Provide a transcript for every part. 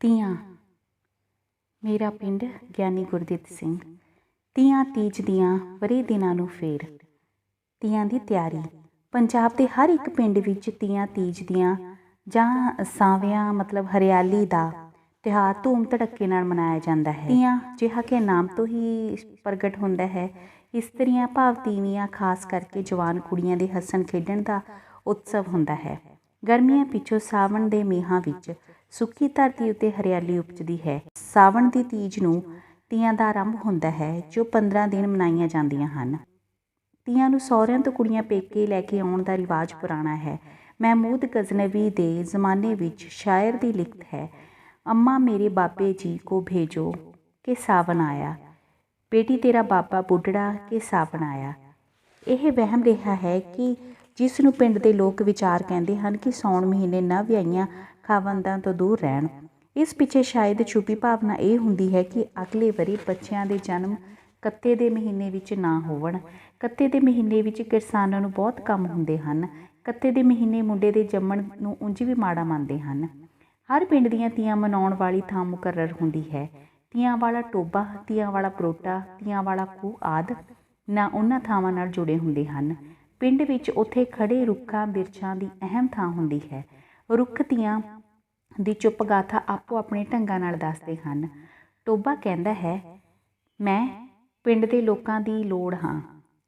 ਤੀਆਂ। ਮੇਰਾ ਪਿੰਡ ਗਿਆਨੀ ਗੁਰਦਿੱਤ ਸਿੰਘ। ਤੀਆਂ ਤੀਜ ਦੀਆਂ ਵਰ੍ਹੇ ਦਿਨਾਂ ਨੂੰ ਫੇਰ। ਤੀਆਂ ਦੀ ਤਿਆਰੀ। ਪੰਜਾਬ ਦੇ ਹਰ ਇੱਕ ਪਿੰਡ ਵਿੱਚ ਤੀਆਂ ਤੀਜ ਦੀਆਂ ਜਾਂ ਸਾਵਿਆਂ ਮਤਲਬ ਹਰਿਆਲੀ ਦਾ ਤਿਉਹਾਰ ਧੂਮ ਧੜੱਕੇ ਨਾਲ ਮਨਾਇਆ ਜਾਂਦਾ ਹੈ। ਤੀਆਂ ਜਿਹਾ ਕਿ ਨਾਮ ਤੋਂ ਹੀ ਪ੍ਰਗਟ ਹੁੰਦਾ ਹੈ, ਇਸਤਰੀਆਂ ਭਾਵ ਤੀਵੀਆਂ ਖਾਸ ਕਰਕੇ ਜਵਾਨ ਕੁੜੀਆਂ ਦੇ ਹੱਸਣ ਖੇਡਣ ਦਾ ਉਤਸਵ ਹੁੰਦਾ ਹੈ। ਗਰਮੀਆਂ ਪਿੱਛੋਂ ਸਾਵਣ ਦੇ ਮੀਂਹਾਂ ਵਿੱਚ ਸੁੱਕੀ ਧਰਤੀ ਉੱਤੇ ਹਰਿਆਲੀ ਉਪਜਦੀ ਹੈ। ਸਾਵਣ ਦੀ ਤੀਜ ਨੂੰ ਤੀਆਂ ਦਾ ਆਰੰਭ ਹੁੰਦਾ ਹੈ, ਜੋ 15 ਦਿਨ ਮਨਾਈਆਂ ਜਾਂਦੀਆਂ ਹਨ। ਤੀਆਂ ਨੂੰ ਸਹੁਰਿਆਂ ਤੋਂ ਕੁੜੀਆਂ ਪੇਕੇ ਲੈ ਕੇ ਆਉਣ ਦਾ ਰਿਵਾਜ ਪੁਰਾਣਾ ਹੈ। ਮਹਿਮੂਦ ਗਜ਼ਨਵੀ ਦੇ ਜ਼ਮਾਨੇ ਵਿੱਚ ਸ਼ਾਇਰ ਦੀ ਲਿਖਤ ਹੈ, ਅੰਮਾ ਮੇਰੇ ਬਾਬੇ ਜੀ ਕੋ ਭੇਜੋ ਕਿ ਸਾਵਨ ਆਇਆ, ਬੇਟੀ ਤੇਰਾ ਬਾਬਾ ਬੁੱਢੜਾ ਕਿ ਸਾਵਨ ਆਇਆ। ਇਹ ਵਹਿਮ ਰਿਹਾ ਹੈ ਕਿ ਜਿਸ ਨੂੰ ਪਿੰਡ ਦੇ ਲੋਕ ਵਿਚਾਰ ਕਹਿੰਦੇ ਹਨ ਕਿ ਸਾਉਣ ਮਹੀਨੇ ਨਾ ਵਿਆਹੀਆਂ ਖਾਵੰਦਾਂ ਤੋਂ ਦੂਰ ਰਹਿਣ। ਇਸ ਪਿੱਛੇ ਸ਼ਾਇਦ ਛੁਪੀ ਭਾਵਨਾ ਇਹ ਹੁੰਦੀ ਹੈ ਕਿ ਅਗਲੇ ਵਰੀ ਬੱਚਿਆਂ ਦੇ ਜਨਮ ਕੱਤੇ ਦੇ ਮਹੀਨੇ ਵਿੱਚ ਨਾ ਹੋਵਣ। ਕੱਤੇ ਦੇ ਮਹੀਨੇ ਵਿੱਚ ਕਿਸਾਨਾਂ ਨੂੰ ਬਹੁਤ ਕੰਮ ਹੁੰਦੇ ਹਨ। ਕੱਤੇ ਦੇ ਮਹੀਨੇ ਮੁੰਡੇ ਦੇ ਜੰਮਣ ਨੂੰ ਉਂਝ ਵੀ ਮਾੜਾ ਮੰਨਦੇ ਹਨ। ਹਰ ਪਿੰਡ ਦੀਆਂ ਤੀਆਂ ਮਨਾਉਣ ਵਾਲੀ ਥਾਂ ਮੁਕਰਰ ਹੁੰਦੀ ਹੈ। ਤੀਆਂ ਵਾਲਾ ਟੋਬਾ, ਤੀਆਂ ਵਾਲਾ ਬਰੋਟਾ, ਤੀਆਂ ਵਾਲਾ ਖੂਹ ਆਦਿ ਨਾ ਉਹਨਾਂ ਥਾਵਾਂ ਨਾਲ ਜੁੜੇ ਹੁੰਦੇ ਹਨ। ਪਿੰਡ ਵਿੱਚ ਉੱਥੇ ਖੜ੍ਹੇ ਰੁੱਖਾਂ ਬਿਰਛਾਂ ਦੀ ਅਹਿਮ ਥਾਂ ਹੁੰਦੀ ਹੈ। ਰੁੱਖ ਤੀਆਂ ਦੀ ਚੁੱਪ ਗਾਥਾ ਆਪੋ ਆਪਣੇ ਢੰਗਾਂ ਨਾਲ ਦੱਸਦੇ ਹਨ। ਟੋਬਾ ਕਹਿੰਦਾ ਹੈ, ਮੈਂ ਪਿੰਡ ਦੇ ਲੋਕਾਂ ਦੀ ਲੋੜ ਹਾਂ,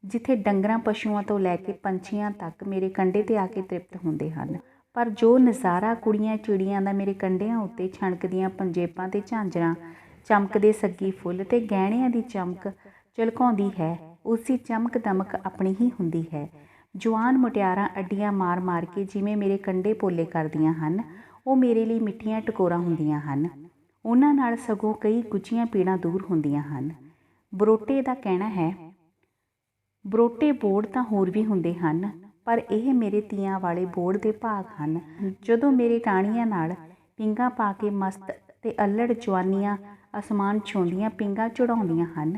ਜਿੱਥੇ ਡੰਗਰਾਂ ਪਸ਼ੂਆਂ ਤੋਂ ਲੈ ਕੇ ਪੰਛੀਆਂ ਤੱਕ ਮੇਰੇ ਕੰਢੇ 'ਤੇ ਆ ਕੇ ਤ੍ਰਿਪਤ ਹੁੰਦੇ ਹਨ। ਪਰ ਜੋ ਨਜ਼ਾਰਾ ਕੁੜੀਆਂ ਚਿੜੀਆਂ ਦਾ ਮੇਰੇ ਕੰਢਿਆਂ ਉੱਤੇ ਛਣਕਦੀਆਂ ਪੰਜੇਬਾਂ ਤੇ ਝਾਂਜਰਾਂ, ਚਮਕਦੇ ਸੱਗੀ ਫੁੱਲ ਤੇ ਗਹਿਣਿਆਂ ਦੀ ਚਮਕ ਝਲਕਾਉਂਦੀ ਹੈ, ਉਸ ਦੀ ਚਮਕ ਦਮਕ ਆਪਣੀ ਹੀ ਹੁੰਦੀ ਹੈ। ਜਵਾਨ ਮੁਟਿਆਰਾਂ ਅੱਡੀਆਂ ਮਾਰ ਮਾਰ ਕੇ ਜਿਵੇਂ ਮੇਰੇ ਕੰਢੇ ਪੋਲੇ ਕਰਦੀਆਂ ਹਨ, ਉਹ ਮੇਰੇ ਲਈ ਮਿੱਠੀਆਂ ਟਕੋਰਾਂ ਹੁੰਦੀਆਂ ਹਨ। ਉਹਨਾਂ ਨਾਲ ਸਗੋਂ ਕਈ ਗੁੱਝੀਆਂ ਪੀੜਾਂ ਦੂਰ ਹੁੰਦੀਆਂ ਹਨ। ਬਰੋਟੇ ਦਾ ਕਹਿਣਾ ਹੈ, ਬਰੋਟੇ ਬੋੜ ਤਾਂ ਹੋਰ ਵੀ ਹੁੰਦੇ ਹਨ, ਪਰ ਇਹ ਮੇਰੇ ਤੀਆਂ ਵਾਲੇ ਬੋੜ ਦੇ ਭਾਗ ਹਨ। ਜਦੋਂ ਮੇਰੇ ਟਾਹਣੀਆਂ ਨਾਲ ਪੀਂਘਾਂ ਪਾ ਕੇ ਮਸਤ ਤੇ ਅੱਲੜ ਜਵਾਨੀਆਂ ਅਸਮਾਨ ਛੂੰਹਦੀਆਂ ਪੀਂਘਾਂ ਚੜਾਉਂਦੀਆਂ ਹਨ।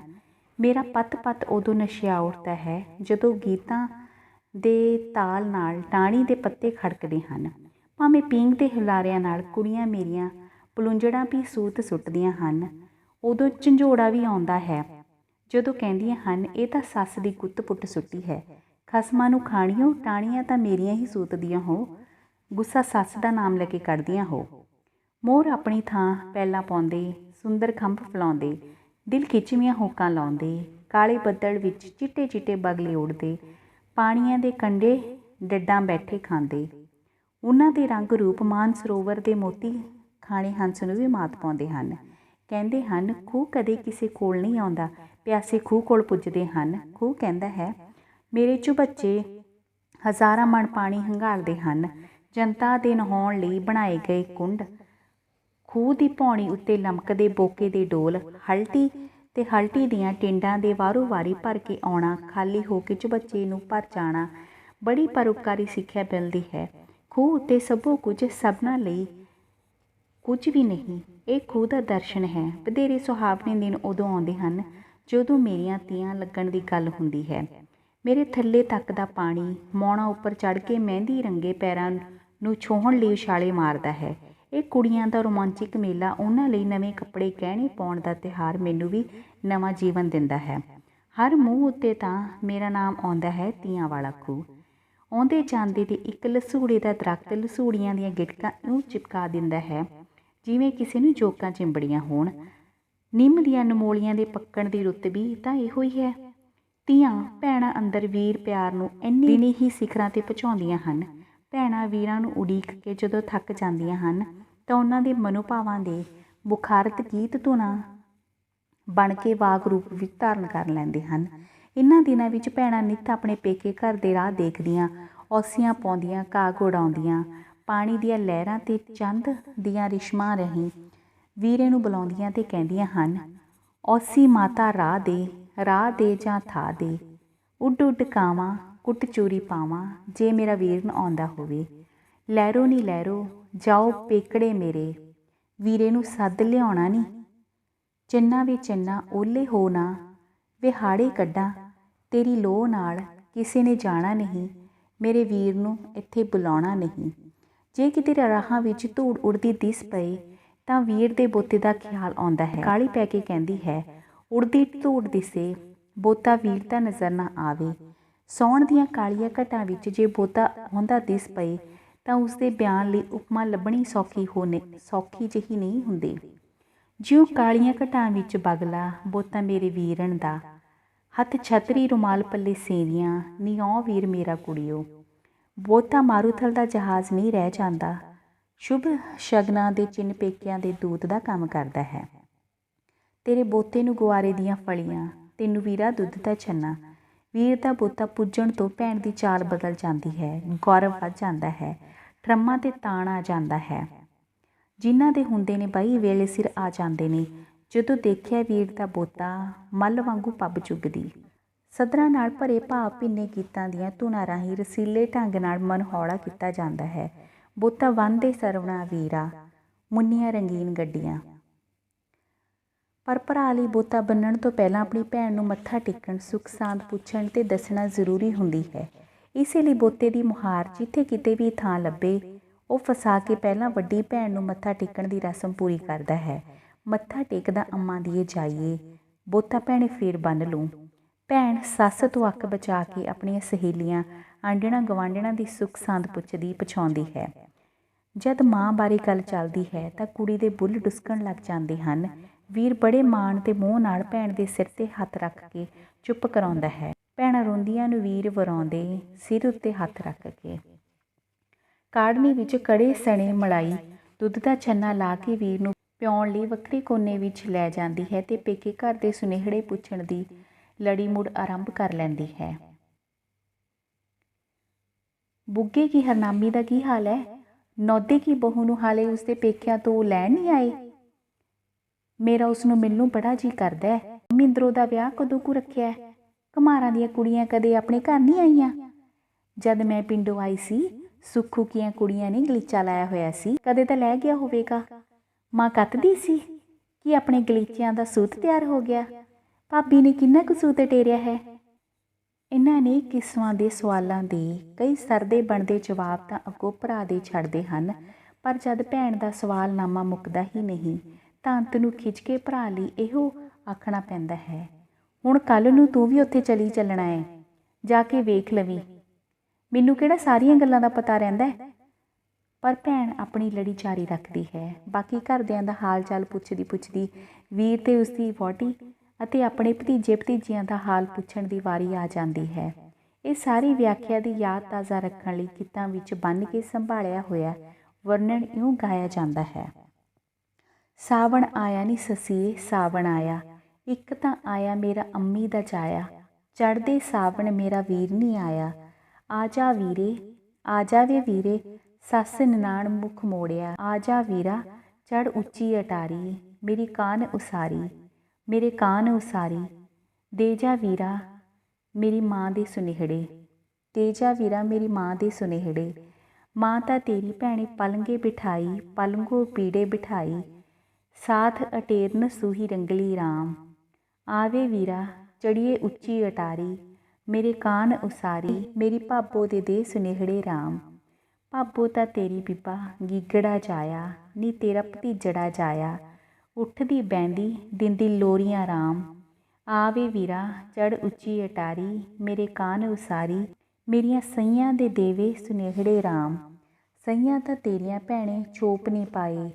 ਮੇਰਾ ਪੱਤ ਉਦੋਂ ਨਸ਼ਿਆ ਉੱਠਦਾ ਹੈ ਜਦੋਂ ਗੀਤਾਂ ਦੇ ਤਾਲ ਨਾਲ ਟਾਹਣੀ ਦੇ ਪੱਤੇ ਖੜਕਦੇ ਹਨ। ਭਾਵੇਂ ਪੀਂਘ ਦੇ ਹੁਲਾਰਿਆਂ ਨਾਲ ਕੁੜੀਆਂ ਮੇਰੀਆਂ ਪਲੁੰਜੜਾਂ ਵੀ ਸੂਤ ਸੁੱਟਦੀਆਂ ਹਨ। ਉਦੋਂ ਝੰਜੋੜਾ ਵੀ ਆਉਂਦਾ ਹੈ ਜਦੋਂ ਕਹਿੰਦੀਆਂ ਹਨ, ਇਹ ਤਾਂ ਸੱਸ ਦੀ ਗੁੱਤ ਪੁੱਟ ਸੁੱਟੀ ਹੈ। ਖਸਮਾਂ ਨੂੰ ਖਾਣੀਓ, ਟਾਹਣੀਆਂ ਤਾਂ ਮੇਰੀਆਂ ਹੀ ਸੂਤਦੀਆਂ ਹੋ, ਗੁੱਸਾ ਸੱਸ ਦਾ ਨਾਮ ਲੈ ਕੇ ਕੱਢਦੀਆਂ ਹੋ। ਮੋਰ ਆਪਣੀ ਥਾਂ ਪੈਲਾਂ ਪਾਉਂਦੇ, ਸੁੰਦਰ ਖੰਭ ਫਲਾਉਂਦੇ, ਦਿਲ ਖਿੱਚਵੀਆਂ ਹੋਕਾਂ ਲਾਉਂਦੇ, ਕਾਲੇ ਬੱਦਲ ਵਿੱਚ ਚਿੱਟੇ ਚਿੱਟੇ ਬਗਲੇ ਉੱਡਦੇ, ਪਾਣੀਆਂ ਦੇ ਕੰਢੇ ਡੱਡਾਂ ਬੈਠੇ ਖਾਂਦੇ। ਉਹਨਾਂ ਦੇ ਰੰਗ ਰੂਪ ਮਾਨ ਸਰੋਵਰ ਦੇ ਮੋਤੀ ਖਾਣੇ ਹੰਸ ਨੂੰ ਵੀ ਮਾਤ ਪਾਉਂਦੇ ਹਨ। ਕਹਿੰਦੇ ਹਨ, ਖੂਹ ਕਦੇ ਕਿਸੇ ਕੋਲ ਨਹੀਂ ਆਉਂਦਾ, ਪਿਆਸੇ ਖੂਹ ਕੋਲ ਪੁੱਜਦੇ ਹਨ। ਖੂਹ ਕਹਿੰਦਾ ਹੈ, ਮੇਰੇ ਚੁਬੱਚੇ ਹਜ਼ਾਰਾਂ ਮਣ ਪਾਣੀ ਹੰਘਾਲਦੇ ਹਨ। ਜਨਤਾ ਦੇ ਨਹਾਉਣ ਲਈ ਬਣਾਏ ਗਏ ਕੁੰਡ, ਖੂਹ ਦੀ ਭੌਣੀ ਉੱਤੇ ਲਮਕਦੇ ਬੋਕੇ ਦੇ ਡੋਲ, ਹਲਟੀ ਤੇ ਹਲਟੀ ਦੀਆਂ ਟਿੰਡਾਂ ਦੇ ਵਾਰੋ ਵਾਰੀ ਭਰ ਕੇ ਆਉਣਾ, ਖਾਲੀ ਹੋ ਕੇ ਚੁਬੱਚੇ ਨੂੰ ਭਰ ਜਾਣਾ, ਬੜੀ ਪਰਉਪਕਾਰੀ ਸਿੱਖਿਆ ਮਿਲਦੀ ਹੈ। ਖੂਹ ਉੱਤੇ ਸਭੋ ਕੁਝ, ਸਭਨਾਂ ਲਈ ਕੁਝ ਵੀ ਨਹੀਂ। ਇਹ ਖੂਹ ਦਾ ਦਰਸ਼ਨ ਹੈ। ਵਧੇਰੇ ਸੁਹਾਵਣੇ ਦਿਨ ਉਦੋਂ ਆਉਂਦੇ ਹਨ ਜਦੋਂ ਮੇਰੀਆਂ ਤੀਆਂ ਲੱਗਣ ਦੀ ਗੱਲ ਹੁੰਦੀ ਹੈ। ਮੇਰੇ ਥੱਲੇ ਤੱਕ ਦਾ ਪਾਣੀ ਮੌਣਾ ਉੱਪਰ ਚੜ੍ਹ ਕੇ ਮਹਿੰਦੀ ਰੰਗੇ ਪੈਰਾਂ ਨੂੰ ਛੋਹਣ ਲਈ ਉਛਾਲੇ ਮਾਰਦਾ ਹੈ। ਇਹ ਕੁੜੀਆਂ ਦਾ ਰੋਮਾਂਚਿਕ ਮੇਲਾ ਉਹਨਾਂ ਲਈ ਨਵੇਂ ਕੱਪੜੇ ਗਹਿਣੇ ਪਾਉਣ ਦਾ ਤਿਉਹਾਰ ਮੈਨੂੰ ਵੀ ਨਵਾਂ ਜੀਵਨ ਦਿੰਦਾ ਹੈ। ਹਰ ਮੂੰਹ ਉੱਤੇ ਤਾਂ ਮੇਰਾ ਨਾਮ ਆਉਂਦਾ ਹੈ, ਤੀਆਂ ਵਾਲਾ ਖੂਹ। ਆਉਂਦੇ ਜਾਂਦੇ ਦੇ ਇੱਕ ਲਸੂੜੇ ਦਾ ਦਰੱਖਤ ਲਸੂੜੀਆਂ ਦੀਆਂ ਗਿਟਕਾਂ ਇਉਂ ਚਿਪਕਾ ਦਿੰਦਾ ਹੈ ਜਿਵੇਂ ਕਿਸੇ ਨੂੰ ਜੋਕਾਂ ਚਿੰਬੜੀਆਂ ਹੋਣ। ਨਿੰਮ ਦੀਆਂ ਨਮੋਲੀਆਂ ਦੇ ਪੱਕਣ ਦੀ ਰੁੱਤ ਵੀ ਤਾਂ ਇਹੋ ਹੀ ਹੈ। ਤੀਆਂ ਭੈਣਾਂ ਅੰਦਰ ਵੀਰ ਪਿਆਰ ਨੂੰ ਇੰਨੇ ਦਿਨੀ ਹੀ ਸਿਖਰਾਂ 'ਤੇ ਪਹੁੰਚਾਉਂਦੀਆਂ ਹਨ। ਭੈਣਾਂ ਵੀਰਾਂ ਨੂੰ ਉਡੀਕ ਕੇ ਜਦੋਂ ਥੱਕ ਜਾਂਦੀਆਂ ਹਨ ਤਾਂ ਉਹਨਾਂ ਦੇ ਮਨੋਭਾਵਾਂ ਦੇ ਬੁਖਾਰਤ ਗੀਤ ਧੁਨਾਂ ਬਣ ਕੇ ਵਾਗ ਰੂਪ ਵਿੱਚ ਧਾਰਨ ਕਰ ਲੈਂਦੇ ਹਨ। ਇਹਨਾਂ ਦਿਨਾਂ ਵਿੱਚ ਭੈਣਾਂ ਨਿੱਤ ਆਪਣੇ ਪੇਕੇ ਘਰ ਦੇ ਰਾਹ ਦੇਖਦੀਆਂ, ਔਸੀਆਂ ਪਾਉਂਦੀਆਂ, ਕਾਗ ਉਡਾਉਂਦੀਆਂ, ਪਾਣੀ ਦੀਆਂ ਲਹਿਰਾਂ ਤੇ ਚੰਦ ਦੀਆਂ ਰਿਸ਼ਮਾਂ ਰਾਹੀਂ ਵੀਰੇ ਨੂੰ ਬੁਲਾਉਂਦੀਆਂ ਤੇ ਕਹਿੰਦੀਆਂ ਹਨ, ਔਸੀ ਮਾਤਾ ਰਾਹ ਦੇ ਜਾਂ ਥਾਹ ਦੇ, ਉੱਡ ਉੱਡ ਕਾਵਾਂ, ਕੁੱਟ ਚੂਰੀ ਪਾਵਾਂ, ਜੇ ਮੇਰਾ ਵੀਰ ਨੂੰ ਆਉਂਦਾ ਹੋਵੇ। ਲਹਿਰੋ ਨੀ ਲਹਿਰੋ, ਜਾਓ ਪੇਕੜੇ ਮੇਰੇ, ਵੀਰੇ ਨੂੰ ਸੱਦ ਲਿਆਉਣਾ ਨੀ। ਚੰਨਾ ਵੇ ਚੰਨਾ, ਓਲੇ ਹੋ ਨਾ, ਵੇ ਹਾੜੇ ਕੱਢਾਂ, ਤੇਰੀ ਲੋਹ ਨਾਲ ਕਿਸੇ ਨੇ ਜਾਣਾ ਨਹੀਂ, ਮੇਰੇ ਵੀਰ ਨੂੰ ਇੱਥੇ ਬੁਲਾਉਣਾ ਨਹੀਂ। ਜੇ ਕਿਤੇ ਰਾਹਾਂ ਵਿੱਚ ਧੂੜ ਉੜਦੀ ਦਿਸ ਪਏ, ਤਾਂ ਵੀਰ ਦੇ ਬੋਤੇ ਦਾ ਖਿਆਲ ਆਉਂਦਾ ਹੈ। ਕਾਲੀ ਪੈ ਕੇ ਕਹਿੰਦੀ ਹੈ, ਉੜਦੀ ਧੂੜ ਦਿਸੇ, ਬੋਤਾ ਵੀਰ ਤਾਂ ਨਜ਼ਰ ਨਾ ਆਵੇ। ਸਾਉਣ ਦੀਆਂ ਕਾਲੀਆਂ ਘਟਾਂ ਵਿੱਚ ਜੇ ਬੋਤਾ ਆਉਂਦਾ ਦਿਸ ਪਏ ਤਾਂ ਉਸਦੇ ਬਿਆਨ ਲਈ ਉਪਮਾ ਲੱਭਣੀ ਸੌਖੀ ਜਿਹੀ ਨਹੀਂ ਹੁੰਦੀ। ਜਿਉਂ ਕਾਲੀਆਂ ਘਟਾਂ ਵਿੱਚ ਬਗਲਾ, ਬੋਤਾ ਮੇਰੇ ਵੀਰਨ ਦਾ, ਹੱਥ ਛਤਰੀ ਰੁਮਾਲ ਪੱਲੇ ਸੇਵੀਆਂ, ਨੀ ਔ ਵੀਰ ਮੇਰਾ ਕੁੜੀਓ। ਬੋਤਾ ਮਾਰੂਥਲ ਦਾ ਜਹਾਜ਼ ਨਹੀਂ ਰਹਿ ਜਾਂਦਾ। ਸ਼ੁਭ ਸ਼ਗਨਾਂ ਦੇ ਚਿੰਨ੍ਹ ਪੇਕਿਆਂ ਦੇ ਦੂਤ ਦਾ ਕੰਮ ਕਰਦਾ ਹੈ। ਤੇਰੇ ਬੋਤੇ ਨੂੰ ਗੁਆਰੇ ਦੀਆਂ ਫਲੀਆਂ, ਤੈਨੂੰ ਵੀਰਾ ਦੁੱਧ ਦਾ ਛੰਨਾ। ਵੀਰ ਦਾ ਬੋਤਾ ਪੁੱਜਣ ਤੋਂ ਭੈਣ ਦੀ ਚਾਲ ਬਦਲ ਜਾਂਦੀ ਹੈ, ਗੌਰਵ ਵੱਧ ਜਾਂਦਾ ਹੈ, ਠਰੰਮਾਂ ਤੇ ਤਾਣ ਆ ਜਾਂਦਾ ਹੈ। ਜਿਨ੍ਹਾਂ ਦੇ ਹੁੰਦੇ ਨੇ ਬਾਈ ਵੇਲੇ ਸਿਰ ਆ ਜਾਂਦੇ ਨੇ। ਜਦੋਂ ਦੇਖਿਆ ਵੀਰ ਦਾ ਬੋਤਾ, ਮੱਲ ਵਾਂਗੂ ਪੱਬ ਚੁੱਗਦੀ। ਸਦਰਾਂ ਨਾਲ ਭਰੇ ਭਾਵ ਭਿੰਨੇ ਗੀਤਾਂ ਦੀਆਂ ਧੁਨਾਂ ਰਾਹੀਂ ਰਸੀਲੇ ਢੰਗ ਨਾਲ ਮਨ ਹੌਲਾ ਕੀਤਾ ਜਾਂਦਾ ਹੈ। ਬੋਤਾ ਵੰਨ ਦੇ ਸਰਵਣਾ ਵੀਰਾ, ਮੁੰਨੀਆਂ ਰੰਗੀਨ ਗੱਡੀਆਂ। ਪਰ ਭਰਾ ਲਈ ਬੋਤਾ ਬੰਨਣ ਤੋਂ ਪਹਿਲਾਂ ਆਪਣੀ ਭੈਣ ਨੂੰ ਮੱਥਾ ਟੇਕਣ, ਸੁੱਖ ਸਾਂਦ ਪੁੱਛਣ ਤੇ ਦੱਸਣਾ ਜ਼ਰੂਰੀ ਹੁੰਦੀ ਹੈ। ਇਸੇ ਲਈ ਬੋਤੇ ਦੀ ਮੁਹਾਰ ਜਿੱਥੇ ਕਿਤੇ ਵੀ ਥਾਂ ਲੱਭੇ, ਉਹ ਫਸਾ ਕੇ ਪਹਿਲਾਂ ਵੱਡੀ ਭੈਣ ਨੂੰ ਮੱਥਾ ਟੇਕਣ ਦੀ ਰਸਮ ਪੂਰੀ ਕਰਦਾ ਹੈ। ਮੱਥਾ ਟੇਕਦਾ ਅੰਮਾਂ ਦੀਏ ਜਾਈਏ, ਬੋਤਾ ਭੈਣੇ ਫੇਰ ਬੰਨ ਲੂੰ। ਭੈਣ ਸੱਸ ਤੋਂ ਅੱਖ ਬਚਾ ਕੇ ਆਪਣੀਆਂ ਸਹੇਲੀਆਂ, ਆਂਢਣਾਂ ਗਵਾਂਢਣਾਂ ਦੀ ਸੁੱਖ ਸਾਂਦ ਪੁੱਛਦੀ ਪਛਾਉਂਦੀ ਹੈ। ਜਦ ਮਾਂ ਬਾਰੇ ਗੱਲ ਚੱਲਦੀ ਹੈ ਤਾਂ ਕੁੜੀ ਦੇ ਬੁੱਲ੍ਹ ਡੁਸਕਣ ਲੱਗ ਜਾਂਦੇ ਹਨ। ਵੀਰ ਬੜੇ ਮਾਣ ਤੇ ਮੋਹ ਨਾਲ ਭੈਣ ਦੇ ਸਿਰ 'ਤੇ ਹੱਥ ਰੱਖ ਕੇ ਚੁੱਪ ਕਰਾਉਂਦਾ ਹੈ। ਭੈਣਾਂ ਰੋਂਦੀਆਂ ਨੂੰ ਵੀਰ ਵਰਾਉਂਦੇ, ਸਿਰ ਉੱਤੇ ਹੱਥ ਰੱਖ ਕੇ। ਕਾੜਨੀ ਵਿੱਚ ਕੜੇ ਸਣੇ ਮਲਾਈ, ਦੁੱਧ ਦਾ ਛੰਨਾ ਲਾ ਕੇ ਵੀਰ ਨੂੰ ਪਿਆਉਣ ਲਈ ਵੱਖਰੇ ਕੋਨੇ ਵਿੱਚ ਲੈ ਜਾਂਦੀ ਹੈ ਤੇ ਪੇਕੇ ਘਰ ਦੇ ਸੁਨੇਹੜੇ ਪੁੱਛਣ ਦੀ ਲੜੀ ਮੁੜ ਆਰੰਭ ਕਰ ਲੈਂਦੀ ਹੈ। ਬੁੱਗੇ ਕੀ ਹਰਨਾਮੀ ਦਾ ਕੀ ਹਾਲ ਹੈ? ਨੌਦੇ ਕੀ ਬਹੂ ਨੂੰ ਹਾਲੇ ਉਸਦੇ ਪੇਕਿਆਂ ਤੋਂ ਲੈਣ ਨਹੀਂ ਆਏ? ਮੇਰਾ ਉਸਨੂੰ ਮਿਲਣ ਨੂੰ ਬੜਾ ਜੀ ਕਰਦਾ ਹੈ। ਮਿੰਦਰੋ ਦਾ ਵਿਆਹ ਕਦੋਂ ਕੁ ਰੱਖਿਆ? ਘਮਾਰਾਂ ਦੀਆਂ ਕੁੜੀਆਂ ਕਦੇ ਆਪਣੇ ਘਰ ਨਹੀਂ ਆਈਆਂ? ਜਦ ਮੈਂ ਪਿੰਡੋਂ ਆਈ ਸੀ, ਸੁੱਖੂ ਕੀਆਂ ਕੁੜੀਆਂ ਨੇ ਗਲੀਚਾ ਲਾਇਆ ਹੋਇਆ ਸੀ, ਕਦੇ ਤਾਂ ਲੈ ਗਿਆ ਹੋਵੇਗਾ। ਮਾਂ ਕੱਤਦੀ ਸੀ ਕਿ ਆਪਣੇ ਗਲੀਚਿਆਂ ਦਾ ਸੂਤ ਤਿਆਰ ਹੋ ਗਿਆ। ਭਾਬੀ ਨੇ ਕਿੰਨਾ ਕੁ ਸੂਤ ਟੇਰਿਆ ਹੈ? ਇਹਨਾਂ ਨੇ ਕਿਸਮਾਂ ਦੇ ਸਵਾਲਾਂ ਦੇ ਕਈ ਸਰਦੇ ਬਣਦੇ ਜਵਾਬ ਤਾਂ ਅੱਗੋਂ ਭਰਾ ਦੇ ਛੱਡਦੇ ਹਨ, ਪਰ ਜਦ ਭੈਣ ਦਾ ਸਵਾਲਨਾਮਾ ਮੁੱਕਦਾ ਹੀ ਨਹੀਂ ਤਾਂ ਅੰਤ ਨੂੰ ਖਿੱਚ ਕੇ ਭਰਾ ਲਈ ਇਹੋ ਆਖਣਾ ਪੈਂਦਾ ਹੈ, ਹੁਣ ਕੱਲ੍ਹ ਨੂੰ ਤੂੰ ਵੀ ਉੱਥੇ ਚੱਲਣਾ ਹੈ, ਜਾ ਕੇ ਵੇਖ ਲਵੀਂ। ਮੈਨੂੰ ਕਿਹੜਾ ਸਾਰੀਆਂ ਗੱਲਾਂ ਦਾ ਪਤਾ ਰਹਿੰਦਾ ਹੈ? ਪਰ ਭੈਣ ਆਪਣੀ ਲੜੀ ਜਾਰੀ ਰੱਖਦੀ ਹੈ। ਬਾਕੀ ਘਰਦਿਆਂ ਦਾ ਹਾਲ ਚਾਲ ਪੁੱਛਦੀ ਵੀਰ ਤੇ ਉਸਦੀ ਵਹੁਟੀ ਅਤੇ ਆਪਣੇ ਭਤੀਜੇ ਭਤੀਜਿਆਂ ਦਾ ਹਾਲ ਪੁੱਛਣ ਦੀ ਵਾਰੀ ਆ ਜਾਂਦੀ ਹੈ। ਇਹ ਸਾਰੀ ਵਿਆਖਿਆ ਦੀ ਯਾਦ ਤਾਜ਼ਾ ਰੱਖਣ ਲਈ ਗੀਤਾਂ ਵਿੱਚ ਬੰਨ੍ਹ ਕੇ ਸੰਭਾਲਿਆ ਹੋਇਆ ਵਰਣਨ ਇਉਂ ਗਾਇਆ ਜਾਂਦਾ ਹੈ। ਸਾਵਣ ਆਇਆ ਨੀ ਸੱਸੀਏ ਸਾਵਣ ਆਇਆ, ਇੱਕ ਤਾਂ ਆਇਆ ਮੇਰਾ ਅੰਮੀ ਦਾ ਜਾਇਆ, ਚੜ੍ਹਦੇ ਸਾਵਣ ਮੇਰਾ ਵੀਰ ਨਹੀਂ ਆਇਆ। ਆ ਜਾ ਵੀਰੇ, ਆ ਜਾਵੇ ਵੀਰੇ, ਸੱਸ ਨਨਾਣ ਮੁਖ ਮੋੜਿਆ, ਆ ਜਾ ਵੀਰਾ ਚੜ੍ਹ ਉੱਚੀ ਅਟਾਰੀ, ਮੇਰੀ ਕਾਨ ਉਸਾਰੀ, ਮੇਰੇ ਕਾਨ ਉਸਾਰੀ। ਦੇ ਜਾ ਵੀਰਾ ਮੇਰੀ ਮਾਂ ਦੇ ਸੁਨੇਹੜੇ, ਦੇ ਜਾ ਵੀਰਾ ਮੇਰੀ ਮਾਂ ਦੇ ਸੁਨੇਹੜੇ। ਮਾਂ ਤਾਂ ਤੇਰੀ ਭੈਣੇ ਪਲੰਗੇ ਬਿਠਾਈ, ਪਲੰਗੋ ਪੀੜੇ ਬਿਠਾਈ, ਸਾਥ ਅਟੇਰਨ ਸੂਹੀ ਰੰਗਲੀ ਰਾਮ। ਆਵੇ ਵੀਰਾ ਚੜੀਏ ਉੱਚੀ ਅਟਾਰੀ, ਮੇਰੇ ਕਾਨ ਉਸਾਰੀ, ਮੇਰੀ ਭਾਬੋ ਦੇ ਸੁਨੇਹੜੇ ਰਾਮ। ਭਾਬੋ ਤਾਂ ਤੇਰੀ ਬੀਬਾ ਗੀਗੜਾ ਜਾਇਆ, ਨੀ ਤੇਰਾ ਭਤੀਜੜਾ ਜਾਇਆ, ਉੱਠਦੀ ਬਹਿੰਦੀ ਦਿੰਦੀ ਲੋਰੀਆਂ ਰਾਮ। ਆਵੇ ਵੀਰਾ ਚੜ੍ਹ ਉੱਚੀ ਅਟਾਰੀ, ਮੇਰੇ ਕਾਨ ਉਸਾਰੀ, ਮੇਰੀਆਂ ਸਈਆਂ ਦੇ ਦੇਵੇ ਸੁਨੇਹੜੇ ਰਾਮ। ਸਈਆਂ ਤਾਂ ਤੇਰੀਆਂ ਭੈਣੇ ਚੋਪ ਨਹੀਂ ਪਾਏ,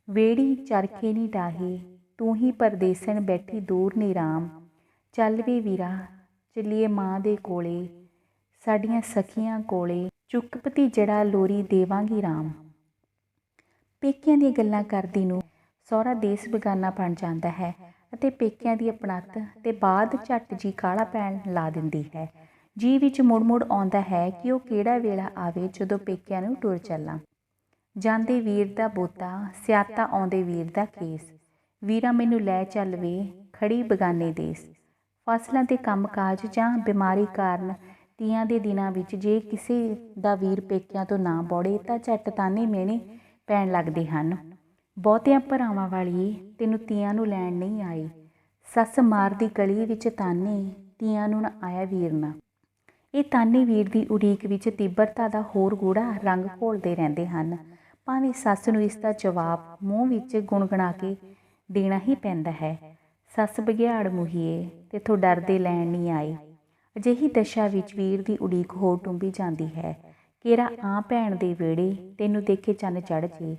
ਵੇੜੀ ਚਰਖੇ ਨਹੀਂ ਡਾਹੇ, ਤੂੰ ਹੀ ਪਰਦੇਸਣ ਬੈਠੀ ਦੂਰ ਨੀ ਰਾਮ। ਚੱਲ ਵੇ ਵੀਰਾ ਚੱਲੀਏ ਮਾਂ ਦੇ ਕੋਲੇ, ਸਾਡੀਆਂ ਸਖੀਆਂ ਕੋਲੇ, ਚੁੱਕ ਭਤੀਜੜਾ ਲੋਰੀ ਦੇਵਾਂਗੀ ਰਾਮ। ਪੇਕਿਆਂ ਦੀਆਂ ਗੱਲਾਂ ਕਰਦੀ ਨੂੰ ਸਹੁਰਾ ਦੇਸ ਬੇਗਾਨਾ ਬਣ ਜਾਂਦਾ ਹੈ ਅਤੇ ਪੇਕਿਆਂ ਦੀ ਅਪਣੱਤ ਤੇ ਬਾਅਦ ਝੱਟ ਜੀ ਕਾਹਲਾ ਪੈਣ ਲਾ ਦਿੰਦੀ ਹੈ। ਜੀ ਵਿੱਚ ਮੁੜ ਆਉਂਦਾ ਹੈ ਕਿ ਉਹ ਕਿਹੜਾ ਵੇਲਾ ਆਵੇ ਜਦੋਂ ਪੇਕਿਆਂ ਨੂੰ ਟੁਰ ਚੱਲਾਂ। ਜਾਂਦੇ ਵੀਰ ਦਾ ਬੋਤਾ, ਸਿਆਤਾ ਆਉਂਦੇ ਵੀਰ ਦਾ ਕੇਸ, ਵੀਰਾ ਮੈਨੂੰ ਲੈ ਚੱਲ ਵੇ ਖੜੀ ਬੇਗਾਨੇ ਦੇਸ। ਫਸਲਾਂ ਦੇ ਕੰਮ ਕਾਜ ਜਾਂ ਬਿਮਾਰੀ ਕਾਰਨ ਤੀਆਂ ਦੇ ਦਿਨਾਂ ਵਿੱਚ ਜੇ ਕਿਸੇ ਦਾ ਵੀਰ ਪੇਕਿਆਂ ਤੋਂ ਨਾ ਬੌੜੇ ਤਾਂ ਝੱਟ ਤਾਨੇ ਮਿਹਣੇ ਪੈਣ ਲੱਗਦੇ ਹਨ। ਬਹੁਤਿਆਂ ਭਰਾਵਾਂ ਵਾਲੀਏ ਤੈਨੂੰ ਤੀਆਂ ਨੂੰ ਲੈਣ ਨਹੀਂ ਆਏ, ਸੱਸ ਮਾਰਦੀ ਗਲੀ ਵਿੱਚ ਤਾਨੇ, ਤੀਆਂ ਨੂੰ ਨਾ ਆਇਆ ਵੀਰ ਨਾ। ਇਹ ਤਾਨੇ ਵੀਰ ਦੀ ਉਡੀਕ ਵਿੱਚ ਤੀਬਰਤਾ ਦਾ ਹੋਰ ਗੂੜਾ ਰੰਗ ਘੋਲਦੇ ਰਹਿੰਦੇ ਹਨ, ਭਾਵੇਂ ਸੱਸ ਨੂੰ ਇਸ ਦਾ ਜਵਾਬ ਮੂੰਹ ਵਿੱਚ ਗੁਣਗੁਣਾ ਕੇ ਦੇਣਾ ਹੀ ਪੈਂਦਾ ਹੈ। ਸੱਸ ਬਘਿਆੜ ਮੁਹੀਏ ਤੇਥੋਂ ਡਰਦੇ ਲੈਣ ਨਹੀਂ ਆਏ। ਅਜਿਹੀ ਦਸ਼ਾ ਵਿੱਚ ਵੀਰ ਦੀ ਉਡੀਕ ਹੋਰ ਟੁੰਬੀ ਜਾਂਦੀ ਹੈ। ਕੇਰਾ ਆ ਭੈਣ ਦੇ ਵਿਹੜੇ ਤੈਨੂੰ ਦੇਖੇ ਚੰਨ ਚੜ੍ਹ ਜੇ।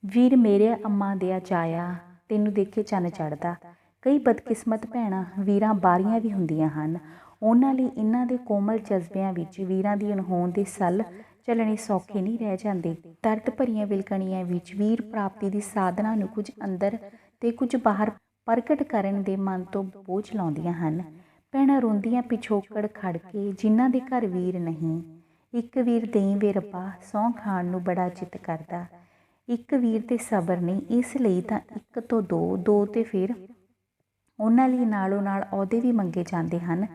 ਵੀਰ ਮੇਰੇ ਅੰਮਾਂ ਦਿਆ ਚਾਇਆ ਤੈਨੂੰ ਦੇਖੇ ਚੰਨ ਚੜ੍ਹਦਾ। ਕਈ ਬਦਕਿਸਮਤ ਭੈਣਾਂ ਵੀਰਾਂ ਬਾਰੀਆਂ ਵੀ ਹੁੰਦੀਆਂ ਹਨ। ਉਹਨਾਂ ਲਈ ਇਹਨਾਂ ਦੇ ਕੋਮਲ ਜਜ਼ਬਿਆਂ ਵਿੱਚ ਵੀਰਾਂ ਦੀ ਅਣਹੋਂਦ ਦੇ ਸੱਲ ਚੱਲਣੇ ਸੌਖੇ ਨਹੀਂ ਰਹਿ ਜਾਂਦੇ। ਦਰਦ ਭਰੀਆਂ ਵਿਲਕਣੀਆਂ ਵਿੱਚ ਵੀਰ ਪ੍ਰਾਪਤੀ ਦੀ ਸਾਧਨਾ ਨੂੰ ਕੁਝ ਅੰਦਰ ਤੇ ਕੁਝ ਬਾਹਰ ਪ੍ਰਗਟ ਕਰਨ ਦੇ ਮਨ ਤੋਂ ਬੋਝ ਲਾਉਂਦੀਆਂ ਹਨ। ਭੈਣਾਂ ਰੋਂਦੀਆਂ ਪਿਛੋਕੜ ਖੜ ਕੇ ਜਿਨ੍ਹਾਂ ਦੇ ਘਰ ਵੀਰ ਨਹੀਂ। ਇੱਕ ਵੀਰ ਦੇਈਂ ਵੇ ਰੱਬਾ ਸਹੁੰ ਖਾਣ ਨੂੰ ਬੜਾ ਚਿੱਤ ਕਰਦਾ। ਇੱਕ ਵੀਰ ਤੇ ਸਬਰ ਨਹੀਂ, ਇਸ ਲਈ ਤਾਂ ਇੱਕ ਤੋਂ ਦੋ ਤੇ ਫਿਰ ਉਹਨਾਂ ਲਈ ਨਾਲੋਂ ਨਾਲ ਅਹੁਦੇ ਵੀ ਮੰਗੇ ਜਾਂਦੇ ਹਨ,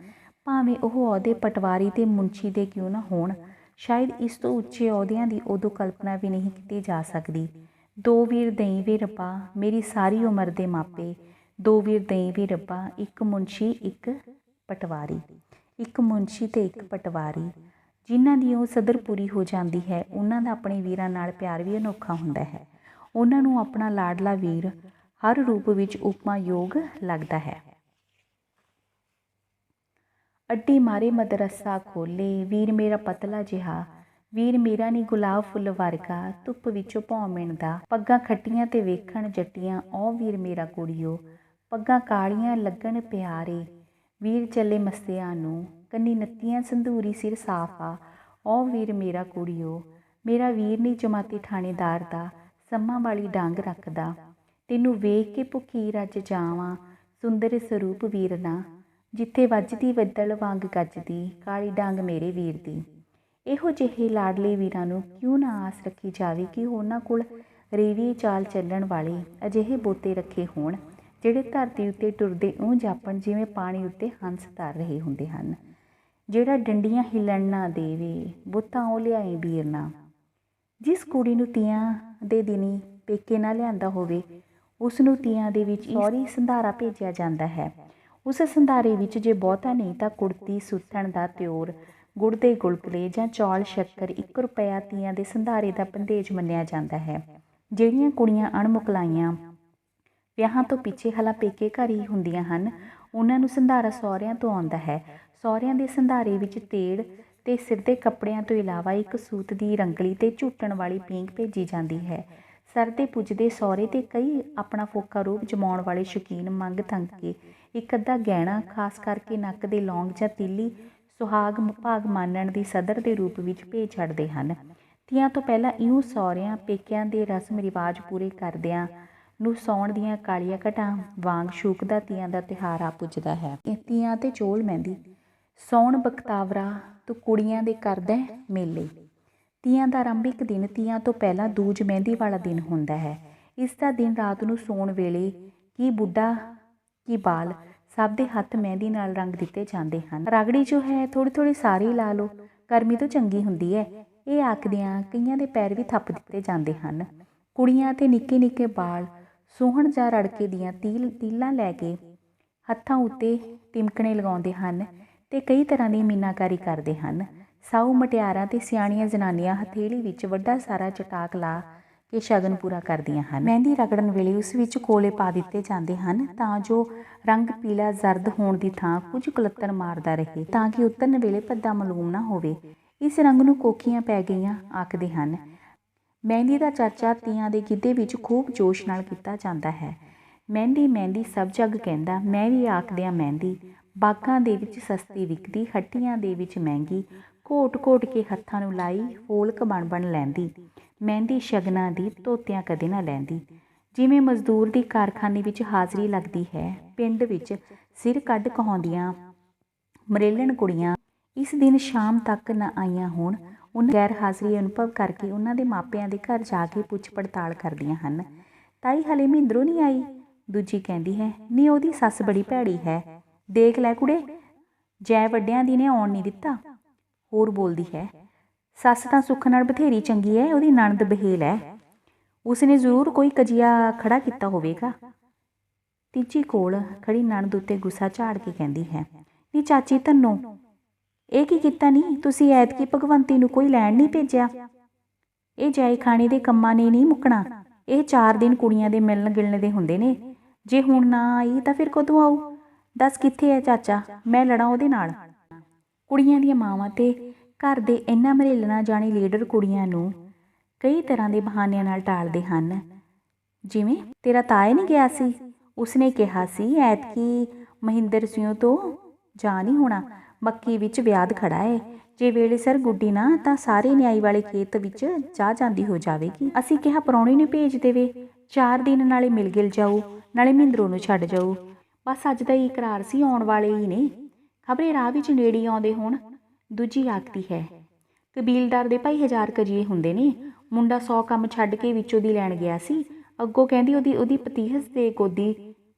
ਭਾਵੇਂ ਉਹ ਅਹੁਦੇ ਪਟਵਾਰੀ ਤੇ ਮੁਨਸ਼ੀ ਦੇ ਕਿਉਂ ਨਾ ਹੋਣ। ਸ਼ਾਇਦ ਇਸ ਤੋਂ ਉੱਚੇ ਅਹੁਦਿਆਂ ਦੀ ਉਦੋਂ ਕਲਪਨਾ ਵੀ ਨਹੀਂ ਕੀਤੀ ਜਾ ਸਕਦੀ। ਦੋ ਵੀਰ ਦੇਈਂ ਵੇ ਰੱਬਾ ਮੇਰੀ ਸਾਰੀ ਉਮਰ ਦੇ ਮਾਪੇ। ਦੋ ਵੀਰ ਦੇਈਂ ਵੇ ਰੱਬਾ ਇੱਕ ਮੁਨਸ਼ੀ ਇੱਕ ਪਟਵਾਰੀ। ਇੱਕ ਮੁਨਸ਼ੀ ਤੇ ਇੱਕ ਪਟਵਾਰੀ ਜਿਨ੍ਹਾਂ ਦੀ ਉਹ ਸਦਰ ਪੂਰੀ ਹੋ ਜਾਂਦੀ ਹੈ, ਉਹਨਾਂ ਦਾ ਆਪਣੇ ਵੀਰਾਂ ਨਾਲ ਪਿਆਰ ਵੀ ਅਨੋਖਾ ਹੁੰਦਾ ਹੈ। ਉਹਨਾਂ ਨੂੰ ਆਪਣਾ ਲਾਡਲਾ ਵੀਰ ਹਰ ਰੂਪ ਵਿੱਚ ਉਪਮਾ ਯੋਗ ਲੱਗਦਾ ਹੈ। ਅੱਡੀ ਮਾਰੇ ਮਦਰੱਸਾ ਖੋਲੇ ਵੀਰ ਮੇਰਾ ਪਤਲਾ ਜਿਹਾ। ਵੀਰ ਮੇਰਾ ਨੀ ਗੁਲਾਬ ਫੁੱਲ ਵਰਗਾ ਧੁੱਪ ਵਿੱਚੋਂ ਭੌਂ ਮਿਣਦਾ। ਪੱਗਾਂ ਖੱਟੀਆਂ ਤੇ ਵੇਖਣ ਜੱਟੀਆਂ ਓ ਵੀਰ ਮੇਰਾ ਕੁੜੀਓ। ਪੱਗਾਂ ਕਾਲੀਆਂ ਲੱਗਣ ਪਿਆਰੇ ਵੀਰ ਚੱਲੇ ਮੱਸਿਆਂ ਨੂੰ। ਕੰਨੀ ਨੱਤੀਆਂ ਸੰਧੂਰੀ ਸਿਰ ਸਾਫ ਆ ਓ ਵੀਰ ਮੇਰਾ ਕੁੜੀਓ। ਮੇਰਾ ਵੀਰ ਨੀ ਜਮਾਤੀ ਥਾਣੇਦਾਰ ਦਾ ਸੰਮਾਂ ਵਾਲੀ ਡੰਗ ਰੱਖਦਾ। ਤੈਨੂੰ ਵੇਖ ਕੇ ਭੁੱਖੀ ਰੱਜ ਜਾਵਾਂ ਸੁੰਦਰ ਸਰੂਪ ਵੀਰ ਨਾ। ਜਿੱਥੇ ਵੱਜਦੀ ਬੱਦਲ ਵਾਂਗ ਗੱਜਦੀ ਕਾਲੀ ਡੰਗ ਮੇਰੇ ਵੀਰ ਦੀ। ਇਹੋ ਜਿਹੇ ਲਾਡਲੇ ਵੀਰਾਂ ਨੂੰ ਕਿਉਂ ਨਾ ਆਸ ਰੱਖੀ ਜਾਵੇ ਕਿ ਉਹਨਾਂ ਕੋਲ ਰੇਵੀ ਚਾਲ ਚੱਲਣ ਵਾਲੇ ਅਜਿਹੇ ਬੋਤੇ ਰੱਖੇ ਹੋਣ ਜਿਹੜੇ ਧਰਤੀ ਉੱਤੇ ਟੁਰਦੇ ਇਉਂ ਜਾਪਣ ਜਿਵੇਂ ਪਾਣੀ ਉੱਤੇ ਹੰਸ ਤਰ ਰਹੇ ਹੁੰਦੇ ਹਨ। ਜਿਹੜਾ ਡੰਡੀਆਂ ਹਿੱਲਣ ਨਾ ਦੇਵੇ ਬੁੱਤਾਂ ਉਹ ਲਿਆਏ ਵੀਰ ਨਾ। ਜਿਸ ਕੁੜੀ ਨੂੰ ਤੀਆਂ ਦੇ ਦਿਨੀ ਪੇਕੇ ਨਾ ਲਿਆਂਦਾ ਹੋਵੇ ਉਸ ਨੂੰ ਤੀਆਂ ਦੇ ਵਿੱਚ ਸਹੁਰੀ ਸੰਧਾਰਾ ਭੇਜਿਆ ਜਾਂਦਾ ਹੈ। ਉਸ ਸੰਧਾਰੇ ਵਿੱਚ ਜੇ ਬਹੁਤਾ ਨਹੀਂ ਤਾਂ ਕੁੜਤੀ ਸੁੱਥਣ ਦਾ ਤਿਉਰ ਗੁੜ ਦੇ ਗੁਲਗੁਲੇ ਜਾਂ ਚੌਲ ਸ਼ੱਕਰ 1 ਰੁਪਇਆ ਤੀਆਂ ਦੇ ਸੰਧਾਰੇ ਦਾ ਬੰਦੇਜ ਮੰਨਿਆ ਜਾਂਦਾ ਹੈ। ਜਿਹੜੀਆਂ ਕੁੜੀਆਂ ਅਣਮੁਕਲਾਈਆਂ ਵਿਆਹਾਂ ਤੋਂ ਪਿੱਛੇ ਹਲਾ ਪੇਕੇ ਘਰ ਹੀ ਹੁੰਦੀਆਂ ਹਨ ਉਹਨਾਂ ਨੂੰ ਸੰਧਾਰਾ ਸਹੁਰਿਆਂ ਤੋਂ ਆਉਂਦਾ ਹੈ। ਸਹੁਰਿਆਂ ਦੇ ਸੰਧਾਰੇ ਵਿੱਚ ਤੇੜ ਤੇ ਸਿਰ ਦੇ ਕੱਪੜਿਆਂ ਤੋਂ ਇਲਾਵਾ ਇੱਕ ਸੂਤ ਦੀ ਰੰਗਲੀ ਤੇ ਝੂਟਣ ਵਾਲੀ ਪੀਂਘ ਭੇਜੀ ਜਾਂਦੀ ਹੈ। ਸਰਦੇ ਪੁੱਜਦੇ ਸਹੁਰੇ ਤੇ ਕਈ ਆਪਣਾ ਫੋਕਾ ਰੂਪ ਜਮਾਉਣ ਵਾਲੇ ਸ਼ੌਕੀਨ ਮੰਗ ਤੰਗ ਕੇ ਇੱਕ ਅੱਧਾ ਗਹਿਣਾ ਖਾਸ ਕਰਕੇ ਨੱਕ ਦੇ ਲੌਂਗ ਜਾਂ ਤੀਲੀ ਸੁਹਾਗ ਭਾਗ ਮਾਨਣ ਦੀ ਸਦਰ ਦੇ ਰੂਪ ਵਿੱਚ ਭੇਜ ਛੱਡਦੇ ਹਨ। ਤੀਆਂ ਤੋਂ ਪਹਿਲਾਂ ਇਉਂ ਸਹੁਰਿਆਂ ਪੇਕਿਆਂ ਦੇ ਰਸਮ ਰਿਵਾਜ ਪੂਰੇ ਕਰਦਿਆਂ ਨੂੰ ਸਾਉਣ ਦੀਆਂ ਕਾਲੀਆਂ ਘਟਾਂ ਵਾਂਗ ਸ਼ੂਕਦਾ ਤੀਆਂ ਦਾ ਤਿਉਹਾਰ ਆ ਪੁੱਜਦਾ ਹੈ। ਤੀਆਂ ਤੇ ਚੋਲ ਮਹਿੰਦੀ ਸਾਉਣ ਬਖਤਾਵਰਾ ਤੂੰ ਕੁੜੀਆਂ ਦੇ ਕਰਦਾ ਮੇਲੇ। ਤੀਆਂ ਦਾ ਆਰੰਭਿਕ ਦਿਨ ਤੀਆਂ ਤੋਂ ਪਹਿਲਾਂ ਦੂਜ ਮਹਿੰਦੀ ਵਾਲਾ ਦਿਨ ਹੁੰਦਾ ਹੈ। ਇਸ ਦਾ ਦਿਨ ਰਾਤ ਨੂੰ ਸੌਣ ਵੇਲੇ ਕੀ ਬੁੱਢਾ ਕੀ ਬਾਲ ਸਭ ਦੇ ਹੱਥ ਮਹਿੰਦੀ ਨਾਲ ਰੰਗ ਦਿੱਤੇ ਜਾਂਦੇ ਹਨ। ਰਗੜੀ ਜੋ ਹੈ ਥੋੜ੍ਹੀ ਸਾਰੀ ਲਾ ਲਓ ਗਰਮੀ ਤੋਂ ਚੰਗੀ ਹੁੰਦੀ ਹੈ ਇਹ ਆਖਦਿਆਂ ਕਈਆਂ ਦੇ ਪੈਰ ਵੀ ਥੱਪ ਦਿੱਤੇ ਜਾਂਦੇ ਹਨ। ਕੁੜੀਆਂ ਤੇ ਨਿੱਕੇ ਨਿੱਕੇ ਬਾਲ ਸੋਹਣ ਜਾਂ ਰੜਕੇ ਦੀਆਂ ਤੀਲਾਂ ਲੈ ਕੇ ਹੱਥਾਂ ਉੱਤੇ ਟਿਮਕਣੇ ਲਗਾਉਂਦੇ ਹਨ ਤੇ ਕਈ ਤਰ੍ਹਾਂ ਦੀ ਮੀਨਾਕਾਰੀ ਕਰਦੇ ਹਨ। ਸਾਊ ਮਟਿਆਰਾਂ ਤੇ ਸਿਆਣੀਆਂ ਜਨਾਨੀਆਂ ਹਥੇਲੀ ਵਿੱਚ ਵੱਡਾ ਸਾਰਾ ਚਟਾਕ ਲਾ ਕੇ ਸ਼ਗਨ ਪੂਰਾ ਕਰਦੀਆਂ ਹਨ। ਮਹਿੰਦੀ ਰਗੜਨ ਵੇਲੇ ਉਸ ਵਿੱਚ ਕੋਲੇ ਪਾ ਦਿੱਤੇ ਜਾਂਦੇ ਹਨ ਤਾਂ ਜੋ ਰੰਗ ਪੀਲਾ ਜ਼ਰਦ ਹੋਣ ਦੀ ਥਾਂ ਕੁਝ ਕੁਲੱਤਣ ਮਾਰਦਾ ਰਹੇ ਤਾਂ ਕਿ ਉਤਰਨ ਵੇਲੇ ਭੱਦਾ ਮਾਲੂਮ ਨਾ ਹੋਵੇ। ਇਸ ਰੰਗ ਨੂੰ ਕੋਕੀਆਂ ਪੈ ਗਈਆਂ ਆਖਦੇ ਹਨ। ਮਹਿੰਦੀ ਦਾ ਚਰਚਾ ਤੀਆਂ ਦੇ ਗਿੱਧੇ ਵਿੱਚ ਖੂਬ ਜੋਸ਼ ਨਾਲ ਕੀਤਾ ਜਾਂਦਾ ਹੈ। ਮਹਿੰਦੀ ਮਹਿੰਦੀ ਸਭ ਜੱਗ ਕਹਿੰਦਾ ਮੈਂ ਵੀ ਆਖਦਿਆਂ ਮਹਿੰਦੀ। ਬਾਗਾਂ ਦੇ ਵਿੱਚ ਸਸਤੀ ਵਿਕਦੀ ਹੱਟੀਆਂ ਦੇ ਵਿੱਚ ਮਹਿੰਗੀ। ਘੋਟ ਘੋਟ ਕੇ ਹੱਥਾਂ ਨੂੰ ਲਾਈ ਫੋਲਕ ਬਣ ਲੈਂਦੀ। ਮਹਿੰਦੀ ਸ਼ਗਨਾਂ ਦੀ ਧੋਤਿਆਂ ਕਦੇ ਨਾ ਲੈਂਦੀ। ਜਿਵੇਂ ਮਜ਼ਦੂਰ ਦੀ ਕਾਰਖਾਨੇ ਵਿੱਚ ਹਾਜ਼ਰੀ ਲੱਗਦੀ ਹੈ ਪਿੰਡ ਵਿੱਚ ਸਿਰ ਕੱਢ ਕਹਾਉਂਦੀਆਂ ਮਰੇਲਣ ਕੁੜੀਆਂ ਇਸ ਦਿਨ ਸ਼ਾਮ ਤੱਕ ਨਾ ਆਈਆਂ ਹੋਣ ਉਹਨਾਂ ਗੈਰ ਹਾਜ਼ਰੀ ਅਨੁਭਵ ਕਰਕੇ ਉਹਨਾਂ ਦੇ ਮਾਪਿਆਂ ਦੇ ਘਰ ਜਾ ਕੇ ਪੁੱਛ ਪੜਤਾਲ ਕਰਦੀਆਂ ਹਨ। ਤਾਈ ਹਲੇ ਮਹਿੰਦਰੋਂ ਨਹੀਂ ਆਈ। ਦੂਜੀ ਕਹਿੰਦੀ ਹੈ ਨੀ ਉਹਦੀ ਸੱਸ ਬੜੀ ਭੈੜੀ ਹੈ ਦੇਖ ਲੈ ਕੁੜੇ ਜੈ ਵੱਡਿਆਂ ਦੀ ਨੇ ਆਉਣ ਨਹੀਂ ਦਿੱਤਾ। ਹੋਰ ਬੋਲਦੀ ਹੈ ਸੱਸ ਤਾਂ ਸੁੱਖ ਨਾਲ ਬਥੇਰੀ ਚੰਗੀ ਹੈ ਉਹਦੀ ਨਣਦ ਬਹੇਲ ਹੈ ਉਸਨੇ ਜ਼ਰੂਰ ਕੋਈ ਕਜੀਆ ਖੜਾ ਕੀਤਾ ਹੋਵੇਗਾ। ਤੀਜੀ ਕੋਲ ਖੜੀ ਨਣਦ ਉੱਤੇ ਗੁੱਸਾ ਝਾੜ ਕੇ ਕਹਿੰਦੀ ਹੈ ਨੀ ਚਾਚੀ ਧੰਨੋ ਇਹ ਕੀ ਕੀਤਾ ਨਹੀਂ ਤੁਸੀਂ ਐਤਕੀ ਭਗਵੰਤੀ ਨੂੰ ਕੋਈ ਲੈਣ ਨਹੀਂ ਭੇਜਿਆ। ਇਹ ਜਾਏ ਖਾਣੇ ਦੇ ਕੰਮਾਂ ਨੇ ਨਹੀਂ ਮੁੱਕਣਾ। ਇਹ 4 ਦਿਨ ਕੁੜੀਆਂ ਦੇ ਮਿਲਣ ਗਿਲਣ ਦੇ ਹੁੰਦੇ ਨੇ। ਜੇ ਹੁਣ ਨਾ ਆਈ ਤਾਂ ਫਿਰ ਕਦੋਂ ਆਊ? ਦੱਸ ਕਿੱਥੇ ਹੈ ਚਾਚਾ, ਮੈਂ ਲੜਾਂ ਉਹਦੇ ਨਾਲ। ਕੁੜੀਆਂ ਦੀਆਂ ਮਾਵਾਂ ਤੇ ਘਰ ਦੇ ਇੰਨਾ ਮਰੇਲਣਾ ਜਾਣੀ ਲੀਡਰ ਕੁੜੀਆਂ ਨੂੰ ਕਈ ਤਰ੍ਹਾਂ ਦੇ ਬਹਾਨਿਆਂ ਨਾਲ ਟਾਲਦੇ ਹਨ। ਜਿਵੇਂ ਤੇਰਾ ਤਾਏ ਨਹੀਂ ਗਿਆ ਸੀ, ਉਸਨੇ ਕਿਹਾ ਸੀ ਐਤਕੀ ਮਹਿੰਦਰ ਸਿੰਘ ਤੋਂ ਜਾ ਨਹੀਂ ਹੋਣਾ, ਮੱਕੀ ਵਿੱਚ ਵਿਆਦ ਖੜਾ ਏ। ਜੇ ਵੇਲੇ ਸਰ ਗੁੱਡੀ ਨਾ ਤਾਂ ਸਾਰੇ ਨਿਆਈ ਵਾਲੇ ਖੇਤ ਵਿੱਚ ਜਾ ਜਾਂਦੀ ਹੋ ਜਾਵੇਗੀ। ਅਸੀਂ ਕਿਹਾ ਪ੍ਰਾਹੁਣੇ ਨੂੰ ਭੇਜ ਦੇਵੇ, 4 ਦਿਨ ਨਾਲੇ ਮਿਲ ਗਿਲ ਜਾਊ, ਨਾਲੇ ਮਹਿੰਦਰੋਂ ਨੂੰ ਛੱਡ ਜਾਊ। ਬਸ ਅੱਜ ਦਾ ਹੀ ਇਕਰਾਰ ਸੀ, ਆਉਣ ਵਾਲੇ ਹੀ ਨੇ, ਖਬਰੇ ਰਾਹ ਵਿੱਚ ਨੇੜੇ ਆਉਂਦੇ ਹੋਣ। ਦੂਜੀ ਆਖਦੀ ਹੈ ਕਬੀਲਦਾਰ ਦੇ ਭਾਈ 1000 ਕਜੀਏ ਹੁੰਦੇ ਨੇ, ਮੁੰਡਾ 100 ਕੰਮ ਛੱਡ ਕੇ ਵਿੱਚੋਂ ਦੀ ਲੈਣ ਗਿਆ ਸੀ। ਅੱਗੋਂ ਕਹਿੰਦੀ ਉਹਦੀ ਪਤੀਹਸ ਤੇ ਗੋਦੀ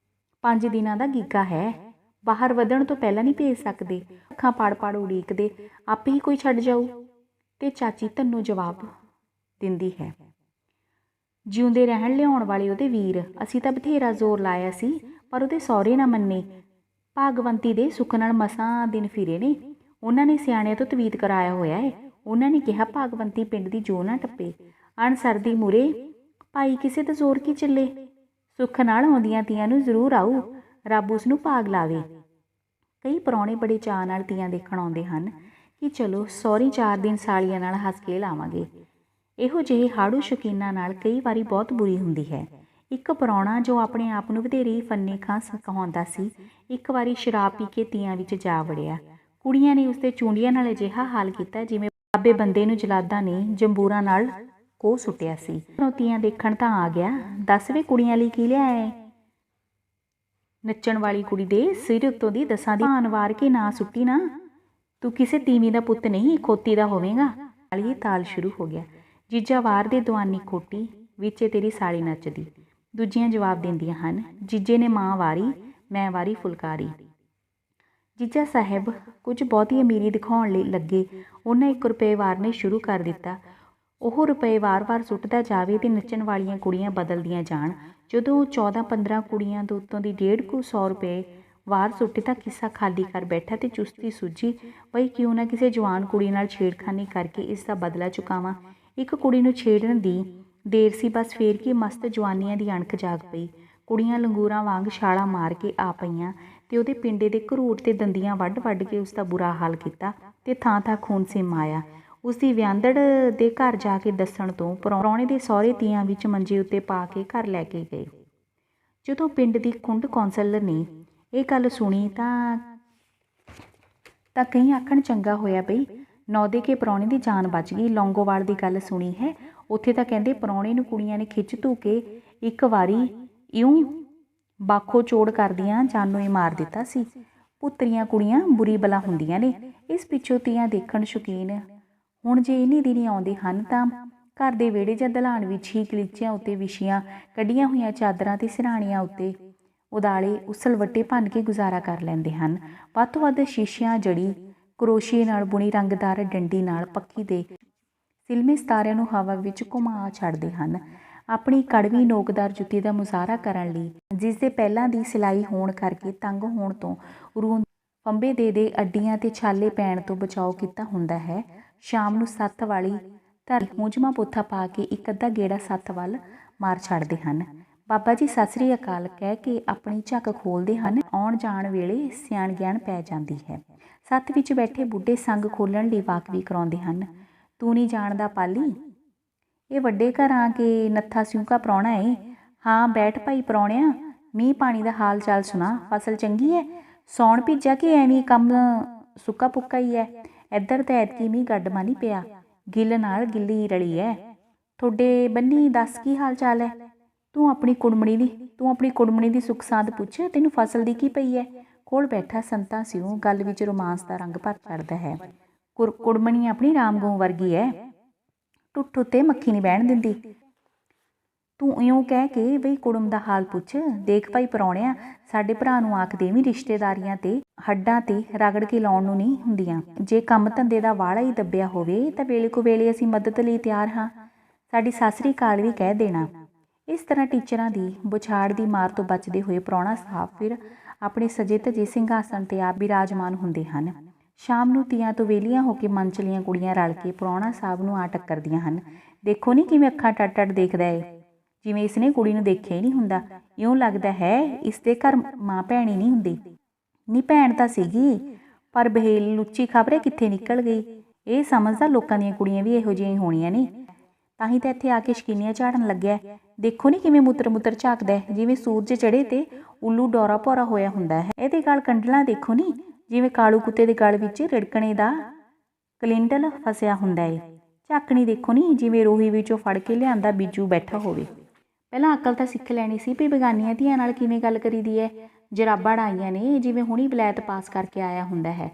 5 ਦਿਨਾਂ ਦਾ ਗੀਗਾ ਹੈ, ਬਾਹਰ ਵਧਣ ਤੋਂ ਪਹਿਲਾਂ ਨਹੀਂ ਭੇਜ ਸਕਦੇ। ਅੱਖਾਂ ਪਾੜ ਉਡੀਕਦੇ, ਆਪੇ ਹੀ ਕੋਈ ਛੱਡ ਜਾਊ। ਤੇ ਚਾਚੀ ਧੰਨੂ ਜਵਾਬ ਦਿੰਦੀ ਹੈ ਜਿਉਂਦੇ ਰਹਿਣ ਲਿਆਉਣ ਵਾਲੇ ਉਹਦੇ ਵੀਰ, ਅਸੀਂ ਤਾਂ ਬਥੇਰਾ ਜ਼ੋਰ ਲਾਇਆ ਸੀ ਪਰ ਉਹਦੇ ਸਹੁਰੇ ਨਾ ਮੰਨੇ। ਭਾਗਵੰਤੀ ਦੇ ਸੁੱਖ ਨਾਲ ਮਸਾਂ ਦਿਨ ਫਿਰੇ ਨੇ, ਉਹਨਾਂ ਨੇ ਸਿਆਣਿਆਂ ਤੋਂ ਤਵੀਤ ਕਰਾਇਆ ਹੋਇਆ ਹੈ। ਉਹਨਾਂ ਨੇ ਕਿਹਾ ਭਾਗਵੰਤੀ ਪਿੰਡ ਦੀ ਜੋ ਨਾ ਟੱਪੇ, ਅਣਸਰਦੀ ਮੂਰੇ ਭਾਈ ਕਿਸੇ ਦਾ ਜ਼ੋਰ ਕੀ ਚੱਲੇ। ਸੁੱਖ ਨਾਲ ਆਉਂਦੀਆਂ ਤੀਆਂ ਨੂੰ ਜ਼ਰੂਰ ਆਊ, ਰੱਬ ਉਸ ਨੂੰ ਭਾਗ ਲਾਵੇ। ਕਈ ਪ੍ਰਾਹੁਣੇ ਬੜੇ ਚਾਅ ਨਾਲ ਤੀਆਂ ਦੇਖਣ ਆਉਂਦੇ ਹਨ ਕਿ ਚਲੋ ਸਹੁਰੀ 4 ਦਿਨ ਸਾਲੀਆਂ ਨਾਲ ਹੱਸ ਕੇ ਲਾਵਾਂਗੇ। ਇਹੋ ਜਿਹੇ ਹਾੜੂ ਸ਼ੌਕੀਨਾਂ ਨਾਲ ਕਈ ਵਾਰੀ ਬਹੁਤ ਬੁਰੀ ਹੁੰਦੀ ਹੈ। ਇੱਕ ਪ੍ਰਾਹੁਣਾ ਜੋ ਆਪਣੇ ਆਪ ਨੂੰ ਵਧੇਰੇ ਫੰਨੇ ਖਾਂ ਕਹਾਉਂਦਾ ਸੀ, ਇੱਕ ਵਾਰੀ ਸ਼ਰਾਬ ਪੀ ਕੇ ਤੀਆਂ ਵਿੱਚ ਜਾ ਵੜਿਆ। ਕੁੜੀਆਂ ਨੇ ਉਸਦੇ ਚੂੰਡੀਆਂ ਨਾਲ ਅਜਿਹਾ ਹਾਲ ਕੀਤਾ ਜਿਵੇਂ ਬਾਬੇ ਬੰਦੇ ਨੂੰ ਜਲਾਦਾਂ ਨੇ ਜੰਬੂਰਾਂ ਨਾਲ ਕੋਹ ਸੁੱਟਿਆ ਸੀ। ਤੀਆਂ ਦੇਖਣ ਤਾਂ ਆ ਗਿਆ, ਦੱਸ ਵੇ ਕੁੜੀਆਂ ਲਈ ਕੀ ਲਿਆਇਆ? ਨੱਚਣ ਵਾਲੀ ਕੁੜੀ ਦੇ ਸਿਰ ਉੱਤੋਂ ਦੀ 10 ਦੀ ਭਾਨ ਵਾਰ ਕੇ ਨਾ ਸੁੱਟੀ ਨਾ, ਤੂੰ ਕਿਸੇ ਤੀਵੀਂ ਦਾ ਪੁੱਤ ਨਹੀਂ, ਖੋਤੀ ਦਾ ਹੋਵੇਂਗਾ। ਸਾਲੀ ਤਾਲ ਸ਼ੁਰੂ ਹੋ ਗਿਆ, ਜੀਜਾ ਵਾਰ ਦੇ ਦੁਆਨੀ ਖੋਟੀ, ਵਿੱਚੇ ਤੇਰੀ ਸਾਲੀ ਨੱਚਦੀ। ਦੂਜੀਆਂ ਜਵਾਬ ਦਿੰਦੀਆਂ ਹਨ, ਜੀਜੇ ਨੇ ਮਾਂ ਵਾਰੀ, ਮੈਂ ਵਾਰੀ ਫੁਲਕਾਰੀ। ਜੀਜਾ ਸਾਹਿਬ ਕੁਝ ਬਹੁਤੀ ਅਮੀਰੀ ਦਿਖਾਉਣ ਲਈ ਲੱਗੇ। ਉਹਨਾਂ 1 ਰੁਪਏ ਵਾਰਨੇ ਸ਼ੁਰੂ ਕਰ ਦਿੱਤਾ। ਉਹ ਰੁਪਏ ਵਾਰ-ਵਾਰ ਸੁੱਟਦਾ ਜਾਵੇ ਤੇ ਨੱਚਣ ਵਾਲੀਆਂ ਕੁੜੀਆਂ ਬਦਲਦੀਆਂ ਜਾਣ। ਜਦੋਂ 14-15 ਕੁੜੀਆਂ ਦੇ ਉੱਤੋਂ ਦੀ 150 ਰੁਪਏ ਵਾਰ ਸੁੱਟੇ ਤਾਂ ਕਿੱਸਾ ਖਾਲੀ ਕਰ ਬੈਠਾ ਤੇ ਚੁਸਤੀ ਸੁੱਝੀ, ਬਈ ਕਿਉਂ ਨਾ ਕਿਸੇ ਜਵਾਨ ਕੁੜੀ ਨਾਲ ਛੇੜਖਾਨੀ ਕਰਕੇ ਇਸ ਦਾ ਬਦਲਾ ਚੁਕਾਵਾਂ। ਇੱਕ ਕੁੜੀ ਨੂੰ ਛੇੜਨ ਦੀ ਦੇਰ ਸੀ ਬਸ, ਫੇਰ ਕੀ ਮਸਤ ਜਵਾਨੀਆਂ ਦੀ ਅਣਖ ਜਾਗ ਪਈ। ਕੁੜੀਆਂ ਲੰਗੂਰਾਂ ਵਾਂਗ ਛਾਲਾਂ ਮਾਰ ਕੇ ਆ ਪਈਆਂ ਤੇ ਉਹਦੇ ਪਿੰਡੇ ਦੇ ਘਰੂਟ ਤੇ ਦੰਦੀਆਂ ਵੱਢ ਕੇ ਉਸ ਦਾ ਬੁਰਾ ਹਾਲ ਕੀਤਾ ਤੇ ਥਾਂ ਖੂਨ ਸਿਮਾਇਆ। ਉਸਦੀ ਵਿਆਂਦੜ ਦੇ ਘਰ ਜਾ ਕੇ ਦੱਸਣ ਤੋਂ ਪ੍ਰਾਹੁਣੇ ਦੇ ਸਹੁਰੇ ਤੀਆਂ ਵਿੱਚ ਮੰਜੇ ਉੱਤੇ ਪਾ ਕੇ ਘਰ ਲੈ ਕੇ ਗਏ। ਜਦੋਂ ਪਿੰਡ ਦੀ ਕੁੰਡ ਕੌਂਸਲਰ ਨੇ ਇਹ ਗੱਲ ਸੁਣੀ ਤਾਂ ਕਈ ਆਖਣ ਚੰਗਾ ਹੋਇਆ ਬਈ ਨੌ ਦੇ ਕੇ ਪ੍ਰਾਹੁਣੇ ਦੀ ਜਾਨ ਬਚ ਗਈ। ਲੌਂਗੋਵਾਲ ਦੀ ਗੱਲ ਸੁਣੀ ਹੈ, ਉੱਥੇ ਤਾਂ ਕਹਿੰਦੇ ਪ੍ਰਾਹੁਣੇ ਨੂੰ ਕੁੜੀਆਂ ਨੇ ਖਿੱਚ ਧੂ ਕੇ ਇੱਕ ਵਾਰੀ ਇਉਂ ਬਾਖੋ ਚੋੜ ਕਰਦੀਆਂ ਜਾਨੋਂ ਹੀ ਮਾਰ ਦਿੱਤਾ ਸੀ। ਪੁੱਤਰੀਆਂ ਕੁੜੀਆਂ ਬੁਰੀ ਬਲਾ ਹੁੰਦੀਆਂ ਨੇ। ਇਸ ਪਿੱਛੋਂ ਤੀਆਂ ਦੇਖਣ ਸ਼ੌਕੀਨ ਹੁਣ ਜੇ ਇੰਨੀ ਦਿਨੀ ਆਉਂਦੇ ਹਨ ਤਾਂ ਘਰ ਦੇ ਵਿਹੜੇ ਜਾਂ ਦਲਾਨ ਵਿੱਚ ਹੀ ਗਲੀਚਿਆਂ ਉੱਤੇ ਵਿਛੀਆਂ ਕੱਢੀਆਂ ਹੋਈਆਂ ਚਾਦਰਾਂ ਤੇ ਸਿਰਹਾਣੀਆਂ ਉੱਤੇ ਉਦਾਲੇ ਉਸਲਵੱਟੇ ਭੰਨ ਕੇ ਗੁਜ਼ਾਰਾ ਕਰ ਲੈਂਦੇ ਹਨ। ਵੱਧ ਤੋਂ ਵੱਧ ਸ਼ੀਸ਼ਿਆਂ ਜੜੀ ਕਰੋਸ਼ੀਏ ਨਾਲ ਬੁਣੀ ਰੰਗਦਾਰ ਡੰਡੀ ਨਾਲ ਪੱਖੀ ਦੇ ਸਿਲਮੇ ਸਿਤਾਰਿਆਂ ਨੂੰ ਹਵਾ ਵਿੱਚ ਘੁਮਾ ਛੱਡਦੇ ਹਨ, ਆਪਣੀ ਕੜਵੀ ਨੋਕਦਾਰ ਜੁੱਤੀ ਦਾ ਮੁਜ਼ਾਹਰਾ ਕਰਨ ਲਈ, ਜਿਸ ਦੇ ਪਹਿਲਾਂ ਦੀ ਸਿਲਾਈ ਹੋਣ ਕਰਕੇ ਤੰਗ ਹੋਣ ਤੋਂ ਫੰਬੇ ਦੇ ਅੱਡੀਆਂ ਤੇ ਛਾਲੇ ਪੈਣ ਤੋਂ ਬਚਾਓ ਕੀਤਾ ਹੁੰਦਾ ਹੈ। ਸ਼ਾਮ ਨੂੰ ਸੱਥ ਵਾਲੀ ਧਰ ਮੂੰਝਵਾਂ ਪੋਥਾ ਪਾ ਕੇ ਇੱਕ ਅੱਧਾ ਗੇੜਾ ਸੱਥ ਵੱਲ ਮਾਰ ਛੱਡਦੇ ਹਨ। ਬਾਬਾ ਜੀ ਸਤਿ ਸ੍ਰੀ ਅਕਾਲ ਕਹਿ ਕੇ ਆਪਣੀ ਝੱਕ ਖੋਲ੍ਹਦੇ ਹਨ। ਆਉਣ ਜਾਣ ਵੇਲੇ ਸਿਆਣ ਗਿਆਨ ਪੈ ਜਾਂਦੀ ਹੈ। ਸੱਥ ਵਿੱਚ ਬੈਠੇ ਬੁੱਢੇ ਸੰਗ ਖੋਲ੍ਹਣ ਲਈ ਵਾਕਵੀ ਕਰਾਉਂਦੇ ਹਨ। ਤੂੰ ਨਹੀਂ ਜਾਣਦਾ ਪਾਲੀ, ਇਹ ਵੱਡੇ ਘਰਾਂ ਕੇ ਨੱਥਾ ਸਿਉਂਕਾ ਪ੍ਰਾਹੁਣਾ ਏ। ਹਾਂ ਬੈਠ ਭਾਈ ਪ੍ਰਾਹੁਣਿਆ, ਮੀਂਹ ਪਾਣੀ ਦਾ ਹਾਲ ਚਾਲ ਸੁਣਾ, ਫਸਲ ਚੰਗੀ ਹੈ? ਸੌਣ ਭਿੱਜਾ ਕਿ ਐਵੇਂ ਕੰਮ ਸੁੱਕਾ ਪੁੱਕਾ ਹੀ ਹੈ? ਇੱਧਰ ਤਾਂ ਐਤਕੀ ਮੀਂਹ ਗੱਡਮਾ ਨਹੀਂ ਪਿਆ, ਗਿੱਲ ਨਾਲ ਗਿੱਲੀ ਰਲੀ ਹੈ। ਤੁਹਾਡੇ ਬੰਨੀ ਦੱਸ ਕੀ ਹਾਲ ਚਾਲ ਹੈ? ਤੂੰ ਆਪਣੀ ਕੁੜਮਣੀ ਦੀ ਸੁੱਖ ਸਾਂਦ ਪੁੱਛ, ਤੈਨੂੰ ਫਸਲ ਦੀ ਕੀ ਪਈ ਹੈ? ਕੋਲ ਬੈਠਾ ਸੰਤਾ ਸਿਉ ਗੱਲ ਵਿੱਚ ਰੋਮਾਂਸ ਦਾ ਰੰਗ ਭਰ ਚੜ੍ਹਦਾ ਹੈ। ਕੁੜਮਣੀ ਆਪਣੀ ਰਾਮ ਗਊ ਵਰਗੀ ਹੈ, ਟੁੱਟ ਉੱਤੇ ਮੱਖੀ ਨਹੀਂ ਬਹਿਣ ਦਿੰਦੀ। ਤੂੰ ਇਉਂ ਕਹਿ ਕੇ ਬਈ ਕੁੜਮ ਦਾ ਹਾਲ ਪੁੱਛ। ਦੇਖ ਭਾਈ ਪ੍ਰਾਹੁਣਿਆ, ਸਾਡੇ ਭਰਾ ਨੂੰ ਆਖ ਦੇਵੀਂ ਰਿਸ਼ਤੇਦਾਰੀਆਂ ਤੇ ਹੱਡਾਂ ਤੇ ਰਗੜ ਕੇ ਲਾਉਣ ਨੂੰ ਨਹੀਂ ਹੁੰਦੀਆਂ। ਜੇ ਕੰਮ ਧੰਦੇ ਦਾ ਵਾਲਾ ਹੀ ਦੱਬਿਆ ਹੋਵੇ ਤਾਂ ਵੇਲੇ ਕੁ ਵੇਲੇ ਅਸੀਂ ਮਦਦ ਲਈ ਤਿਆਰ ਹਾਂ। ਸਾਡੀ ਸਤਿ ਸ੍ਰੀ ਅਕਾਲ ਵੀ ਕਹਿ ਦੇਣਾ। ਇਸ ਤਰ੍ਹਾਂ ਟੀਚਰਾਂ ਦੀ ਬੁਛਾੜ ਦੀ ਮਾਰ ਤੋਂ ਬਚਦੇ ਹੋਏ ਪ੍ਰਾਹੁਣਾ ਸਾਹਿਬ ਫਿਰ ਆਪਣੇ ਸਜੇ ਧਜੇ ਸਿੰਘਾਸਣ ਤੇ ਆਪ ਬਿਰਾਜਮਾਨ ਹੁੰਦੇ ਹਨ। ਸ਼ਾਮ ਨੂੰ ਤੀਆਂ ਤੋਂ ਵਿਹਲੀਆਂ ਹੋ ਕੇ ਮਨਚਲੀਆਂ ਕੁੜੀਆਂ ਰਲ ਕੇ ਪ੍ਰਾਹੁਣਾ ਸਾਹਿਬ ਨੂੰ ਆ ਟੱਕਰਦੀਆਂ ਹਨ। ਦੇਖੋ ਨਹੀਂ ਕਿਵੇਂ ਅੱਖਾਂ ਟੱਟ ਦੇਖਦਾ ਏ, ਜਿਵੇਂ ਇਸਨੇ ਕੁੜੀ ਨੂੰ ਦੇਖਿਆ ਹੀ ਨਹੀਂ ਹੁੰਦਾ। ਇਉਂ ਲੱਗਦਾ ਹੈ ਇਸ ਦੇ ਘਰ ਮਾਂ ਭੈਣ ਹੀ ਨਹੀਂ ਹੁੰਦੀ। ਨਹੀਂ ਭੈਣ ਤਾਂ ਸੀਗੀ, ਪਰ ਬਹੇਲ ਲੁੱਚੀ ਖਬਰੇ ਕਿੱਥੇ ਨਿਕਲ ਗਈ। ਇਹ ਸਮਝਦਾ ਲੋਕਾਂ ਦੀਆਂ ਕੁੜੀਆਂ ਵੀ ਇਹੋ ਜਿਹੀਆਂ ਹੀ ਹੋਣੀਆਂ ਨੇ, ਤਾਂ ਹੀ ਤਾਂ ਇੱਥੇ ਆ ਕੇ ਸ਼ਕੀਨੀਆਂ ਝਾੜਨ ਲੱਗਿਆ। ਦੇਖੋ ਨਹੀਂ ਕਿਵੇਂ ਮੁੱਤਰ ਝਾਕਦਾ, ਜਿਵੇਂ ਸੂਰਜ ਚੜ੍ਹੇ ਤੇ ਉੱਲੂ ਡੋਰਾ ਭੋਰਾ ਹੋਇਆ ਹੁੰਦਾ ਹੈ। ਇਹਦੇ ਗਲ ਕੰਡਲਾਂ ਦੇਖੋ ਨਹੀਂ, ਜਿਵੇਂ ਕਾਲੂ ਕੁੱਤੇ ਦੇ ਗਲ ਵਿੱਚ ਰਿੜਕਣੇ ਦਾ ਕਲਿੰਡਲ ਫਸਿਆ ਹੁੰਦਾ ਏ। ਝਾਕਣੀ ਦੇਖੋ ਨਹੀਂ, ਜਿਵੇਂ ਰੋਹੀ ਵਿੱਚੋਂ ਫੜ ਕੇ ਲਿਆਂਦਾ ਬੀਜੂ ਬੈਠਾ ਹੋਵੇ। ਪਹਿਲਾਂ ਅਕਲ ਤਾਂ ਸਿੱਖ ਲੈਣੀ ਸੀ ਵੀ ਬੇਗਾਨੀਆਂ ਧੀਆਂ ਨਾਲ ਕਿਵੇਂ ਗੱਲ ਕਰੀਦੀ ਹੈ। ਜਰਾਬਾਂ ਡਾਈਆਂ ਨੇ ਜਿਵੇਂ ਹੁਣੀ ਵਲੈਤ ਪਾਸ ਕਰਕੇ ਆਇਆ ਹੁੰਦਾ ਹੈ।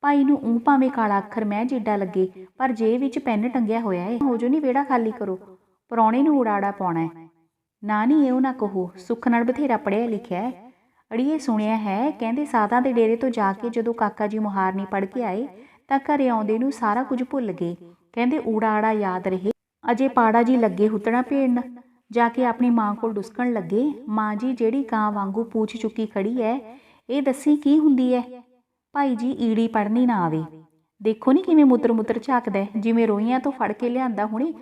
ਭਾਈ ਨੂੰ ਭਾਵੇਂ ਕਾਲਾ ਅੱਖਰ ਮੈਂ ਜਿੱਡਾ ਲੱਗੇ, ਪਰ ਜੇਬ ਵਿੱਚ ਪੈਨ ਟੰਗਿਆ ਹੋਇਆ ਏ। ਹੋ ਜੋ ਨਹੀਂ ਵਿਹੜਾ ਖਾਲੀ ਕਰੋ, ਪ੍ਰਾਹੁਣੇ ਨੂੰ ਉਡਾੜਾ ਪਾਉਣਾ ਹੈ। ਨਾ ਨਹੀਂ ਇਹੋ ਨਾ ਕਹੋ, ਸੁੱਖ ਨਾਲ ਬਥੇਰਾ ਪੜ੍ਹਿਆ ਲਿਖਿਆ ਹੈ। ਅੜੀਏ ਸੁਣਿਆ ਹੈ, ਕਹਿੰਦੇ ਸਾਧਾਂ ਦੇ ਡੇਰੇ ਤੋਂ ਜਾ ਕੇ ਜਦੋਂ ਕਾਕਾ ਜੀ ਮੁਹਾਰਨੀ ਪੜ੍ਹ ਕੇ ਆਏ ਤਾਂ ਘਰੇ ਆਉਂਦੇ ਨੂੰ ਸਾਰਾ ਕੁਝ ਭੁੱਲ ਗਏ। ਕਹਿੰਦੇ ਊੜਾ-ਆੜਾ ਯਾਦ ਰਹੇ। ਅਜੇ ਪਾੜਾ ਜੀ ਲੱਗੇ ਹੁੱਤਣਾ ਭੇੜਨ, ਜਾ ਕੇ ਆਪਣੀ ਮਾਂ ਕੋਲ ਡੁਸਕਣ ਲੱਗੇ, ਮਾਂ ਜੀ ਜਿਹੜੀ ਕਾਂ ਵਾਂਗੂ ਪੂਛ ਚੁੱਕੀ ਖੜੀ ਹੈ, ਇਹ ਦੱਸੀ ਕੀ ਹੁੰਦੀ ਹੈ। ਭਾਈ ਜੀ ਈੜੀ ਪੜ੍ਹਨੀ ਨਾ ਆਵੇ। ਦੇਖੋ ਨਹੀਂ ਕਿਵੇਂ ਮੁੱਤਰ ਝਾਕਦਾ, ਜਿਵੇਂ ਰੋਈਆਂ ਤੋਂ ਫੜ ਕੇ ਲਿਆਂਦਾ ਹੁਣੇ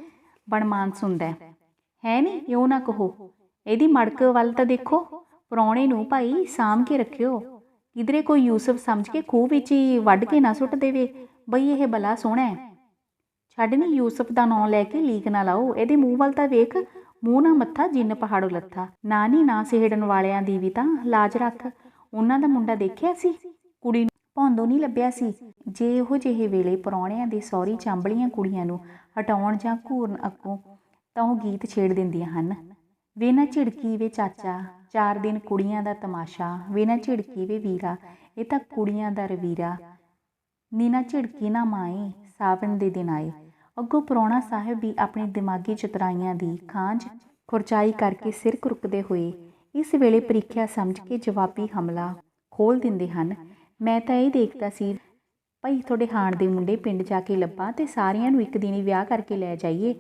ਬਣਮਾਨਸ ਹੁੰਦਾ ਹੈ। ਨਹੀਂ ਇਉਂ ਨਾ ਕਹੋ, ਇਹਦੀ ਮੜਕ ਵੱਲ ਤਾਂ ਦੇਖੋ। ਪ੍ਰਾਹੁਣੇ ਨੂੰ ਭਾਈ ਸਾਂਭ ਕੇ ਰੱਖਿਓ, ਕਿਧਰੇ ਕੋਈ ਯੂਸਫ ਸਮਝ ਕੇ ਖੂਹ ਵਿੱਚ ਹੀ ਵੱਢ ਕੇ ਨਾ ਸੁੱਟ ਦੇਵੇ। ਬਈ ਇਹ ਬਲਾ ਸੋਹਣਾ ਹੈ। ਛੱਡ ਨਹੀਂ, ਯੂਸਫ ਦਾ ਨਾਂ ਲੈ ਕੇ ਲੀਕ ਨਾ ਲਾਓ। ਇਹਦੇ ਮੂੰਹ ਵੱਲ ਤਾਂ ਵੇਖ, ਮੂੰਹ ਨਾ ਮੱਥਾ ਜਿੰਨ ਪਹਾੜੋਂ ਲੱਥਾ। ਨਾ ਨਹੀਂ ਨਾ ਸਿਹੜਨ ਵਾਲਿਆਂ ਦੀ ਵੀ ਤਾਂ ਲਾਜ ਰੱਖ। ਉਹਨਾਂ ਦਾ ਮੁੰਡਾ ਦੇਖਿਆ ਸੀ, ਕੁੜੀ ਨੂੰ ਭੌਂਦੋਂ ਨਹੀਂ ਲੱਭਿਆ ਸੀ। ਜੇ ਇਹੋ ਜਿਹੇ ਵੇਲੇ ਪ੍ਰਾਹੁਣਿਆਂ ਦੇ ਸਹੁਰੀ ਚਾਂਬਲੀਆਂ ਕੁੜੀਆਂ ਨੂੰ ਹਟਾਉਣ ਜਾਂ ਘੂਰਨ ਅੱਗੋਂ ਤਾਂ ਉਹ ਗੀਤ ਛੇੜ ਦਿੰਦੀਆਂ ਹਨ। ਵੇ ਨਾ ਝਿੜਕੀ ਵੇ ਚਾਚਾ, 4 ਦਿਨ ਕੁੜੀਆਂ ਦਾ ਤਮਾਸ਼ਾ। ਵੇ ਨਾ ਝਿੜਕੀ ਵੇ ਵੀਰਾ, ਇਹ ਤਾਂ ਕੁੜੀਆਂ ਦਾ ਰਵੀਰਾ। ਨੀ ਨਾ ਝਿੜਕੀ ਨਾ ਮਾਏ, ਸਾਵਣ ਦੇ ਦਿਨ ਆਏ। ਅੱਗੋਂ ਪ੍ਰਾਹੁਣਾ ਸਾਹਿਬ ਵੀ ਆਪਣੀ ਦਿਮਾਗੀ ਚਤਰਾਈਆਂ ਦੀ ਖਾਂਝ ਖੁਰਚਾਈ ਕਰਕੇ ਸਿਰ ਕੁਰਕਦੇ ਹੋਏ ਇਸ ਵੇਲੇ ਪ੍ਰੀਖਿਆ ਸਮਝ ਕੇ ਜਵਾਬੀ ਹਮਲਾ ਖੋਲ੍ਹ ਦਿੰਦੇ ਹਨ। ਮੈਂ ਤਾਂ ਇਹ ਦੇਖਦਾ ਸੀ ਭਾਈ ਤੁਹਾਡੇ ਹਾਣ ਦੇ ਮੁੰਡੇ ਪਿੰਡ ਜਾ ਕੇ ਲੱਭਾਂ ਅਤੇ ਸਾਰਿਆਂ ਨੂੰ ਇੱਕ ਦਿਨ ਹੀ ਵਿਆਹ ਕਰਕੇ ਲੈ ਜਾਈਏ।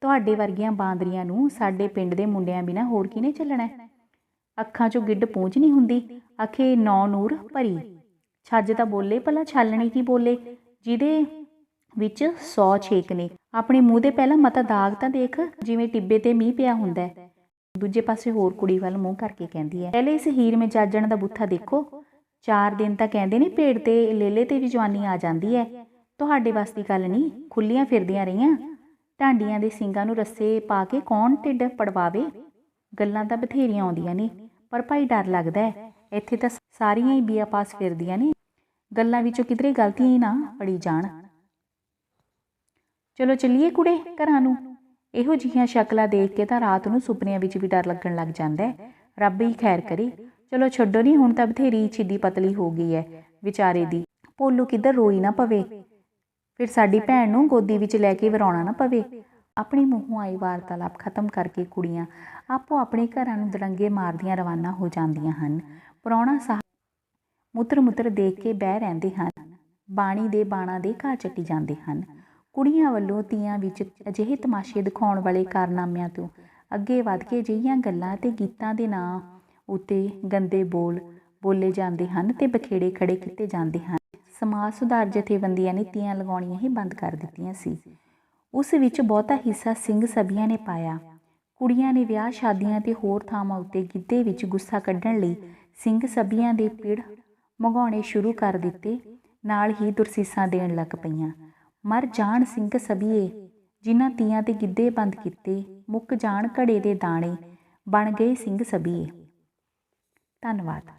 ਤੁਹਾਡੇ ਵਰਗੀਆਂ ਬਾਂਦਰੀਆਂ ਨੂੰ ਸਾਡੇ ਪਿੰਡ ਦੇ ਮੁੰਡਿਆਂ ਬਿਨਾਂ ਹੋਰ ਕਿਹਨੇ ਚੱਲਣਾ। ਅੱਖਾਂ 'ਚੋਂ ਗਿੱਡ ਪੂੰਝ ਨਹੀਂ ਹੁੰਦੀ, ਆਖੇ ਨੌ ਨੂਰ ਭਰੀ। ਛੱਜ ਤਾਂ ਬੋਲੇ, ਭਲਾ ਛਾਲਣੀ ਕੀ ਬੋਲੇ, ਜਿਹਦੇ ਵਿੱਚ 100 ਛੇਕ ਨੇ। ਆਪਣੇ ਮੂੰਹ ਦੇ ਪਹਿਲਾਂ ਮਤਾ ਦਾਗ ਤਾਂ ਦੇਖ, ਜਿਵੇਂ ਟਿੱਬੇ ਤੇ ਮੀਂਹ ਪਿਆ ਹੁੰਦਾ। ਦੂਜੇ ਪਾਸੇ ਹੋਰ ਕੁੜੀ ਵੱਲ ਮੂੰਹ ਕਰਕੇ ਕਹਿੰਦੀ ਹੈ, ਪਹਿਲੇ ਇਸ ਹੀਰ ਮੇਜਾਜਣ ਦਾ ਬੁੱਥਾ ਦੇਖੋ। 4 ਦਿਨ ਤਾਂ ਕਹਿੰਦੇ ਨੇ ਭੇਡ ਤੇ ਲੇਲੇ ਤੇ ਵੀ ਜਵਾਨੀ ਆ ਜਾਂਦੀ ਹੈ। ਤੁਹਾਡੇ ਵੱਸ ਦੀ ਗੱਲ ਨਹੀਂ, ਖੁੱਲੀਆਂ ਫਿਰਦੀਆਂ ਰਹੀਆਂ। ਢਾਂਡੀਆਂ ਦੇ ਸਿੰਗਾਂ ਨੂੰ ਰੱਸੇ ਪਾ ਕੇ ਕੌਣ ਢਿੱਡ ਪੜਵਾਵੇ। ਗੱਲਾਂ ਤਾਂ ਬਥੇਰੀਆਂ ਆਉਂਦੀਆਂ ਨੇ, ਪਰ ਭਾਈ ਡਰ ਲੱਗਦਾ ਹੈ। ਇੱਥੇ ਤਾਂ ਸਾਰੀਆਂ ਹੀ ਬੀਆ ਪਾਸ ਫਿਰਦੀਆਂ ਨੇ, ਗੱਲਾਂ ਵਿੱਚੋਂ ਕਿਧਰੇ ਗਲਤੀਆਂ ਹੀ ਨਾ ਫੜੀ ਜਾਣ। ਚਲੋ ਚੱਲੀਏ ਕੁੜੇ ਘਰਾਂ ਨੂੰ। ਇਹੋ ਜਿਹੀਆਂ ਸ਼ਕਲਾਂ ਦੇਖ ਕੇ ਤਾਂ ਰਾਤ ਨੂੰ ਸੁਪਨਿਆਂ ਵਿੱਚ ਵੀ ਡਰ ਲੱਗਣ ਲੱਗ ਜਾਂਦਾ ਹੈ। ਰੱਬ ਹੀ ਖੈਰ ਕਰੇ। ਚਲੋ ਛੱਡੋ ਨਹੀਂ, ਹੁਣ ਤਾਂ ਬਥੇਰੀ ਛਿੱਦੀ ਪਤਲੀ ਹੋ ਗਈ ਹੈ ਵਿਚਾਰੇ ਦੀ। ਭੋਲੂ ਕਿੱਧਰ ਰੋਈ ਨਾ ਪਵੇ, ਫਿਰ ਸਾਡੀ ਭੈਣ ਨੂੰ ਗੋਦੀ ਵਿੱਚ ਲੈ ਕੇ ਵਰਾਉਣਾ ਨਾ ਪਵੇ। ਆਪਣੀ ਮੂੰਹੋਂ ਆਈ ਵਾਰਤਾਲਾਪ ਖਤਮ ਕਰਕੇ ਕੁੜੀਆਂ ਆਪੋ ਆਪਣੇ ਘਰਾਂ ਨੂੰ ਦੜੰਗੇ ਮਾਰਦੀਆਂ ਰਵਾਨਾ ਹੋ ਜਾਂਦੀਆਂ ਹਨ। ਪ੍ਰਾਹੁਣਾ ਸਾਹਿਬ ਮੁੱਤਰ ਦੇਖ ਕੇ ਬਹਿ ਰਹਿੰਦੇ ਹਨ। ਬਾਣੀ ਦੇ ਬਾਣਾ ਦੇ ਘਾਹ ਚੱਟੀ ਜਾਂਦੇ ਹਨ। ਕੁੜੀਆਂ ਵੱਲੋਂ ਤੀਆਂ ਵਿੱਚ ਅਜਿਹੇ ਤਮਾਸ਼ੇ ਦਿਖਾਉਣ ਵਾਲੇ ਕਾਰਨਾਮਿਆਂ ਤੋਂ ਅੱਗੇ ਵੱਧ ਕੇ ਅਜਿਹੀਆਂ ਗੱਲਾਂ ਅਤੇ ਗੀਤਾਂ ਦੇ ਨਾਂ ਉੱਤੇ ਗੰਦੇ ਬੋਲ ਬੋਲੇ ਜਾਂਦੇ ਹਨ ਅਤੇ ਬਖੇੜੇ ਖੜੇ ਕੀਤੇ ਜਾਂਦੇ ਹਨ। ਸਮਾਜ ਸੁਧਾਰ ਜਥੇਬੰਦੀਆਂ ਨੇ ਤੀਆਂ ਲਗਾਉਣੀਆਂ ਹੀ ਬੰਦ ਕਰ ਦਿੱਤੀਆਂ ਸੀ। ਉਸ ਵਿੱਚ ਬਹੁਤਾ ਹਿੱਸਾ ਸਿੰਘ ਸਭੀਆਂ ਨੇ ਪਾਇਆ। ਕੁੜੀਆਂ ਨੇ ਵਿਆਹ ਸ਼ਾਦੀਆਂ ਅਤੇ ਹੋਰ ਥਾਵਾਂ ਉੱਤੇ ਗਿੱਧੇ ਵਿੱਚ ਗੁੱਸਾ ਕੱਢਣ ਲਈ ਸਿੰਘ ਸਭੀਆਂ ਦੇ ਪਿੜ ਮੰਗਾਉਣੇ ਸ਼ੁਰੂ ਕਰ ਦਿੱਤੇ, ਨਾਲ ਹੀ ਦੁਰਸੀਸਾਂ ਦੇਣ ਲੱਗ ਪਈਆਂ। ਮਰ ਜਾਣ ਸਿੰਘ ਸਭੀਏ, ਜਿਨ੍ਹਾਂ ਤੀਆਂ ਤੇ ਗਿੱਧੇ ਬੰਦ ਕੀਤੇ। ਮੁੱਕ ਜਾਣ ਘੜੇ ਦੇ ਦਾਣੇ, ਬਣ ਗਏ ਸਿੰਘ ਸਭੀਏ। ਧੰਨਵਾਦ।